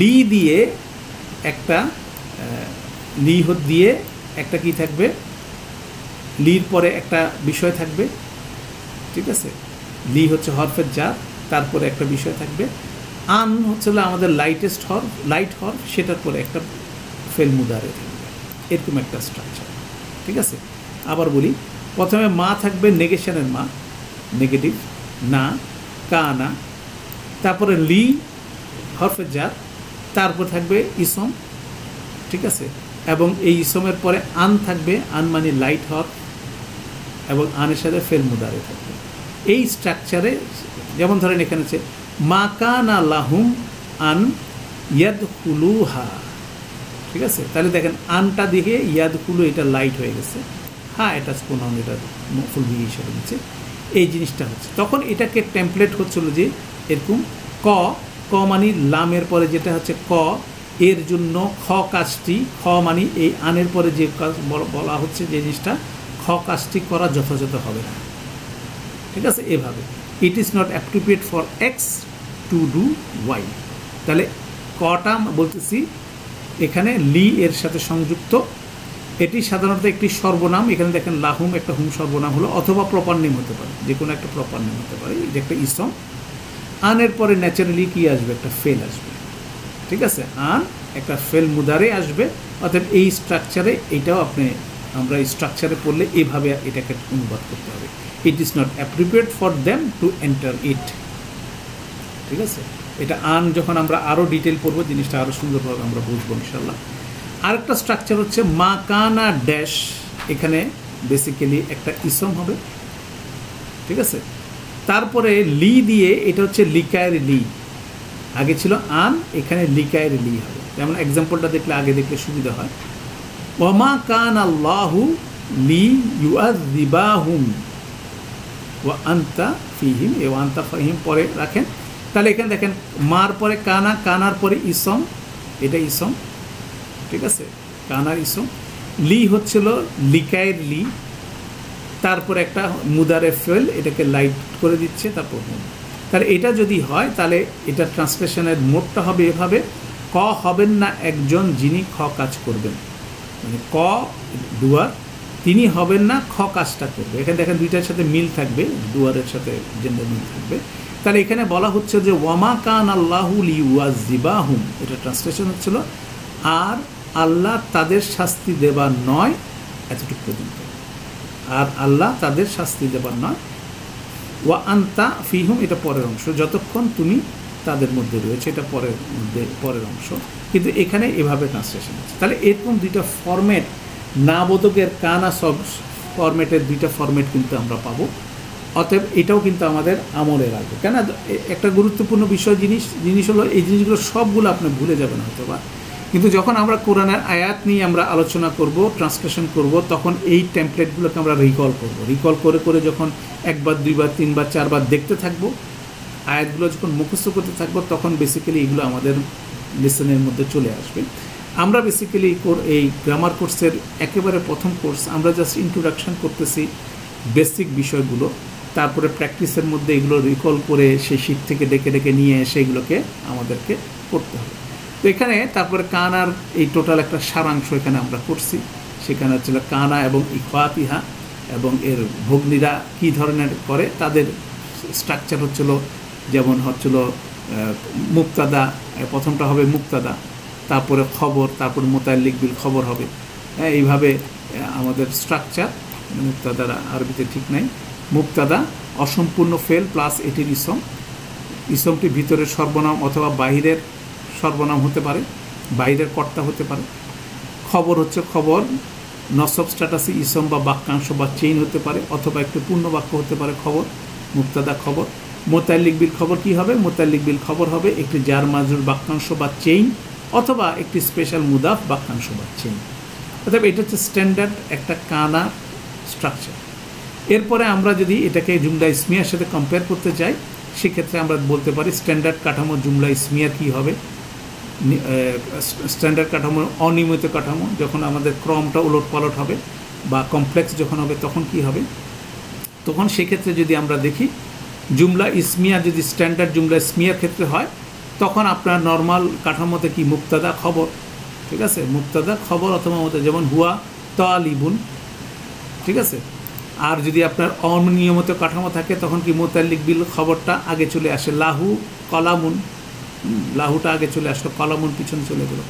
Speaker 1: লি দিয়ে একটা দিয়ে একটা কি থাকবে, লির পরে একটা বিষয় থাকবে, ঠিক আছে, লি হচ্ছে হরফের জার, তারপরে একটা বিষয় থাকবে, আন হচ্ছে আমাদের লাইটেস্ট হরফ, লাইট হরফ, সেটার পরে একটা ফেল মুদারে থাকবে, এরকম একটা স্ট্রাকচার, ঠিক আছে। আবার বলি, প্রথমে মা থাকবে নেগেশনের মা, নেগেটিভ না, কানা, তারপরে লি হরফের জার, তারপর থাকবে ইসম, ঠিক আছে, এবং এই ইসমের পরে আন থাকবে, আন মানে লাইট হরফ, এবং আনের সাথে ফেল মুদারে থাকবে। এই স্ট্রাকচারে যেমন ধরেন এখানে আছে মা কানা লাহুম আন ইয়াদখুলুহা, ঠিক আছে? তাহলে দেখেন আনটা দেখে ইয়াদকুলু এটা লাইট হয়ে গেছে, হ্যাঁ এটা প্রোনাউন, এটা ফুল বি হিসেবে দিচ্ছে, এই জিনিসটা হচ্ছে। তখন এটাকে টেমপ্লেট হচ্ছিল যে এরকম ক, ক মানে লামের পরে যেটা হচ্ছে ক, এর জন্য খ কাজটি, খ মানে এই আনের পরে যে কাজ বলা হচ্ছে যে জিনিসটা, খ কাজটি করা যথাযথ হবে না, ঠিক আছে? এভাবে it is not appropriate for X to do Y. তাহলে কটা বলতেছি এখানে লি এর সাথে সংযুক্ত, এটি সাধারণত একটি সর্বনাম, এখানে দেখেন লাহুম একটা হুম সর্বনাম হলো, অথবা প্রপার নেম হতে পারে, যে কোনো একটা প্রপার নেম হতে পারে, যে একটা ইসম। আনের পরে ন্যাচারালি কি আসবে? একটা ফেল আসবে, ঠিক আছে? আন একটা ফেল মুদারে আসবে, অর্থাৎ এই স্ট্রাকচারে এইটাও আমরা এই স্ট্রাকচারে পড়লে এইভাবে এটাকে অনুবাদ করতে হবে, it is not appropriate for them to enter it, ঠিক আছে? এটা আন যখন আমরা আরও ডিটেল পড়বো জিনিসটা আরও সুন্দরভাবে আমরা বুঝবো ইনশাল্লাহ। আরেকটা স্ট্রাকচার হচ্ছে মা কানা ড্যাশ, এখানে বেসিক্যালি একটা ইসম হবে, ঠিক আছে? তারপরে লি দিয়ে, এটা হচ্ছে লিকায়ের লি, আগে ছিল আন, এখানে লিকায়ের লি হবে। যেমন এক্সাম্পলটা দেখলে আগে দেখলে সুবিধা হয়, ওয়ামা কান আল্লাহু লি ইউআযিবাহুম ওয়া আনতা ফিহিম, এ আনতা ফিহিম পরে রাখেন। তাহলে এখানে দেখেন মার পরে কানা, কানার পরে ইসম, এটা ইসম, ঠিক আছে? কানার ইসম। লি হচ্ছিল লিকায়ের লি, তারপরে একটা মুদারে ফেল, এটাকে লাইট করে দিচ্ছে, তারপর তাহলে এটা যদি হয় তাহলে এটা ট্রান্সলেশনের মোডটা হবে এভাবে, ক হবেন না একজন যিনি খ কাজ করবেন, মানে ক ডুয়ার, তিনি হবেন না খ কাজটা করবে। এখানে দেখেন দুইটার সাথে মিল থাকবে, ডুয়ারের সাথে জেন্ডার মিল থাকবে। তাহলে এখানে বলা হচ্ছে যে ওয়ামা কান আল্লাহু লিউআযিবাহুম, এটা ট্রান্সলেশন হচ্ছিল আর আল্লাহ তাদের শাস্তি দেবার নয়, এতটুকু পর্যন্ত, আর আল্লাহ তাদের শাস্তি দেবার নয়। ওয়া আনতা ফিহুম, এটা পরের অংশ, যতক্ষণ তুমি তাদের মধ্যে রয়েছে, এটা পরের অংশ, কিন্তু এখানে এভাবে ট্রান্সলেশন আছে। তাহলে এরকম দুইটা ফরম্যাট, না বোধকের কানা সব ফরম্যাটের দুইটা ফরম্যাট কিন্তু আমরা পাবো। অতএব এটাও কিন্তু আমাদের আমলে রাখবে, কেন একটা গুরুত্বপূর্ণ বিষয় জিনিস হলো এই জিনিসগুলো সবগুলো আপনি ভুলে যাবেন হয়তো বা, কিন্তু যখন আমরা কোরআনের আয়াত নিয়ে আমরা আলোচনা করব, ট্রান্সলেশন করব, তখন এই টেমপ্লেটগুলোকে আমরা রিকল করে যখন একবার দুইবার তিনবার চারবার দেখতে থাকবো, আয়াতগুলো যখন মুখস্থ করতে থাকবো, তখন বেসিক্যালি এগুলো আমাদের লেসনের মধ্যে চলে আসবে। আমরা বেসিক্যালি এই গ্রামার কোর্সের একেবারে প্রথম কোর্স, আমরা জাস্ট ইন্ট্রোডাকশন করতেছি বেসিক বিষয়গুলো, তারপরে প্র্যাকটিসের মধ্যে এগুলো রিকল করে সেই শীট থেকে ডেকে নিয়ে এসে এগুলোকে আমাদেরকে করতে হবে। তো এখানে তারপরে কানার এই টোটাল একটা সারাংশ এখানে আমরা করছি, সেখানে হচ্ছিল কানা এবং ইখওয়াতিহা এবং এর ভগ্নীরা কী ধরনের করে, তাদের স্ট্রাকচার হচ্ছিল, যেমন হচ্ছিল মুক্তাদা, প্রথমটা হবে মুক্তাদা, তারপরে খবর, তারপর মোতাল্লিক বিল খবর হবে, এইভাবে আমাদের স্ট্রাকচার। মুক্তাদারা আরবিতে ঠিক নাই, মুক্তাদা অসম্পূর্ণ ফেল প্লাস এটির ইসম, ইসমটি ভিতরের সর্বনাম অথবা বাহিরের সর্বনাম হতে পারে, বাইরের কর্তা হতে পারে। খবর হচ্ছে খবর, নসব স্ট্যাটাসে ইসম বা বাক্যাংশ বা চেইন হতে পারে, অথবা একটি পূর্ণ বাক্য হতে পারে খবর, মুক্তাদা খবর। মোতাল্লিক বিল খবর কী হবে? মোতাল্লিক বিল খবর হবে একটি জার মাজরুর বাক্যাংশ বা চেইন, অথবা একটি স্পেশাল মুদাফ বাক্যাংশ বা চেইন। অর্থাৎ এটা হচ্ছে স্ট্যান্ডার্ড একটা কানা স্ট্রাকচার। এরপরে আমরা যদি এটাকে জুমলা ইসমিয়ার সাথে কম্পেয়ার করতে চাই, সেক্ষেত্রে আমরা বলতে পারি স্ট্যান্ডার্ড কাঠামো জুমলা ইসমিয়ার কী হবে। স্ট্যান্ডার্ড কাঠামো অনিয়মিত কাঠামো, যখন আমাদের ক্রমটা উলটপালট হবে বা কমপ্লেক্স যখন হবে তখন কি হবে, তখন সেক্ষেত্রে যদি আমরা দেখি জুমলা ইসমিয়া যদি স্ট্যান্ডার্ড জুমলা ইসমিয়ার ক্ষেত্রে হয়, তখন আপনার নর্মাল কাঠামোতে কি মুক্তাদা খবর, ঠিক আছে, মুক্তাদা খবর অথবা যেমন হুয়া তালিবুন, ঠিক আছে। আর যদি আপনার অনিয়মিত কাঠামো থাকে তখন কি মুতাল্লিক বিল খবরটা আগে চলে আসে, লাহু কলামুন, লাহুটা আগে চলে আসলো, কলামুন পিছনে চলে গেল।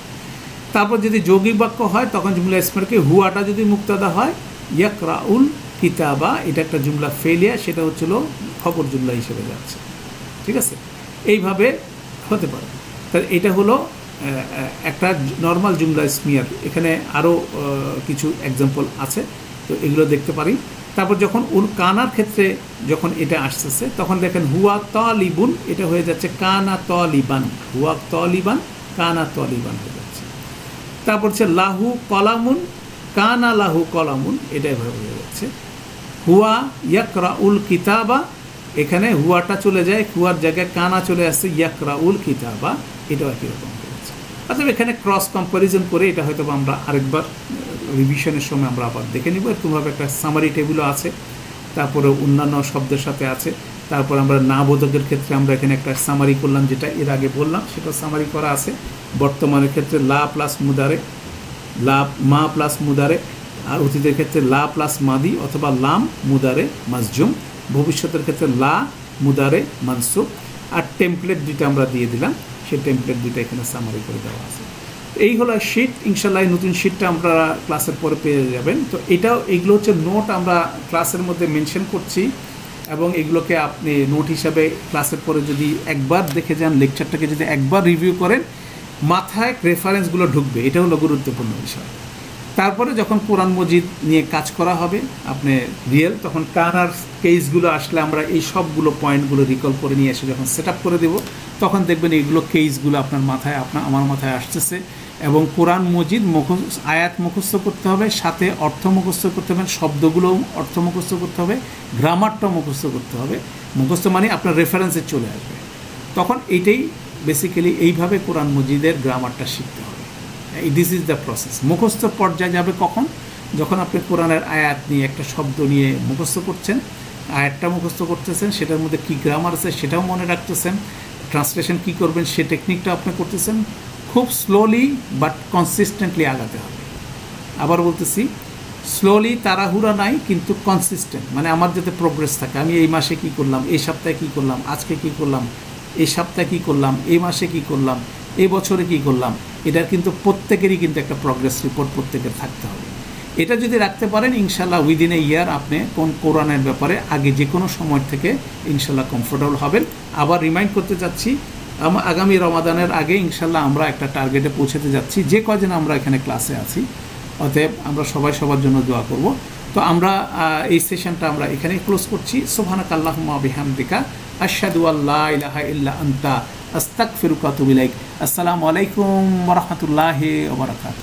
Speaker 1: তারপর যদি যৌগিক বাক্য হয় তখন জুমলা ইসমিয়ারকে হুয়াটা যদি মুক্তাদা হয়, ইয়াকরাউল কিতাবা, এটা একটা জুমলা ফেলিয়া, সেটা হচ্ছিল খবর জুমলা হিসেবে যাচ্ছে, ঠিক আছে। এইভাবে হতে পারে। তাহলে এটা হলো একটা নর্মাল জুমলা ইসমিয়ার। এখানে আরও কিছু এক্সাম্পল আছে, তো এগুলো দেখতে পারি। তারপর যখন কানার ক্ষেত্রে যখন এটা আসতেছে, তখন দেখেন হুয়া তালিবুন, এটা হয়ে যাচ্ছে কানা তালিবান, হুয়া তালিবান কানা তালিবান হয়ে যাচ্ছে। তারপর হচ্ছে লাহু কলামুন, কানা লাহু কলামুন, এটা এভাবে বোঝা যাচ্ছে। হুয়া ইয়াকরাউল কিতাবা, এখানে হুয়াটা চলে যায়, হুয়ার জায়গায় কানা চলে আসছে, ইয়াকরাউল কিতাবা, এটাও একই রকম হয়েছে। অর্থাৎ এখানে ক্রস কম্প্যারিজন করে এটা হয়তো আমরা আরেকবার রিভিশনের সময় আমরা আবার দেখে নিব। এরকমভাবে একটা সামারি টেবিলও আছে, তারপরে অন্যান্য শব্দের সাথে আছে। তারপর আমরা না বোধকের ক্ষেত্রে আমরা এখানে একটা সামারি করলাম, যেটা এর আগে বললাম সেটা সামারি করা আছে। বর্তমানের ক্ষেত্রে লা প্লাস মুদারে, লা মা প্লাস মুদারে, আর অতীতের ক্ষেত্রে লা প্লাস মাদি অথবা লাম মুদারে মাজজুম, ভবিষ্যতের ক্ষেত্রে লা মুদারে মানসুব। আর টেমপ্লেট দুইটা আমরা দিয়ে দিলাম, সেই টেমপ্লেট দুইটা এখানে সামারি করে দেওয়া আছে। এই হলো শিট। ইনশাল্লাহ নতুন শিটটা আমরা ক্লাসের পরে পেয়ে যাবেন। তো এইগুলো হচ্ছে নোট, আমরা ক্লাসের মধ্যে মেনশন করছি, এবং এগুলোকে আপনি নোট হিসাবে ক্লাসের পরে যদি একবার দেখে যান, লেকচারটাকে যদি একবার রিভিউ করেন, মাথায় রেফারেন্সগুলো ঢুকবে, এটা হলো গুরুত্বপূর্ণ বিষয়। তারপরে যখন কোরআন মজিদ নিয়ে কাজ করা হবে আপনি রিয়েল, তখন কানার কেসগুলো আসলে আমরা এই সবগুলো পয়েন্টগুলো রিকল করে নিয়ে এসে যখন সেট আপ করে দেবো, তখন দেখবেন এইগুলো কেসগুলো আপনার মাথায়, আমার মাথায় আসতেছে। এবং কোরআন মজিদ আয়াত মুখস্থ করতে হবে, সাথে অর্থ মুখস্থ করতে হবে, শব্দগুলোও অর্থ মুখস্থ করতে হবে, গ্রামারটাও মুখস্থ করতে হবে। মুখস্থ মানে আপনার রেফারেন্সে চলে আসবে। তখন এইটাই বেসিক্যালি এইভাবে কোরআন মজিদের গ্রামারটা শিখতে হবে। This is the process. মুখস্থ পর্যায়ে যাবে কখন? যখন আপনি কোরআনের আয়াত নিয়ে একটা শব্দ নিয়ে মুখস্থ করছেন, আয়াতটা মুখস্থ করতেছেন, সেটার মধ্যে কী গ্রামার আছে সেটাও মনে রাখতেছেন, ট্রান্সলেশন কী করবেন সে টেকনিকটা আপনি করতেছেন। খুব স্লোলি বাট কনসিস্টেন্টলি আগাতে হবে। আবার বলতেছি, স্লোলি, তাড়াহুড়া নাই, কিন্তু কনসিস্টেন্ট, মানে আমার যাতে প্রোগ্রেস থাকে। আমি এই মাসে কী করলাম, এই সপ্তাহে কী করলাম, আজকে কী করলাম, এই সপ্তাহে কী করলাম, এই মাসে কী করলাম, এই বছরে কী করলাম, এটার কিন্তু প্রত্যেকেরই কিন্তু একটা প্রগ্রেস রিপোর্ট প্রত্যেকের থাকতে হবে। এটা যদি রাখতে পারেন ইনশাল্লাহ উইদিন এ ইয়ার আপনি কোরআনের ব্যাপারে আগে যে কোনো সময় থেকে ইনশাল্লাহ কমফোর্টেবল হবেন। আবার রিমাইন্ড করতে চাচ্ছি, আগামী রমাদানের আগে ইনশাল্লাহ আমরা একটা টার্গেটে পৌঁছাতে যাচ্ছি, যে কয়জন আমরা এখানে ক্লাসে আছি। অতএব আমরা সবাই সবার জন্য দোয়া করব। তো আমরা এই সেশনটা আমরা এখানেই ক্লোজ করছি। সুবহানাকাল্লাহুম্মা ওয়া বিহামদিকা আশহাদু আল্লা ইলাহা ইল্লা আনতা আস্তাগফিরুকা ওয়া আতুবু ইলাইক। আসসালামু আলাইকুম ওয়া রাহমাতুল্লাহি ওয়া বারাকাতুহু।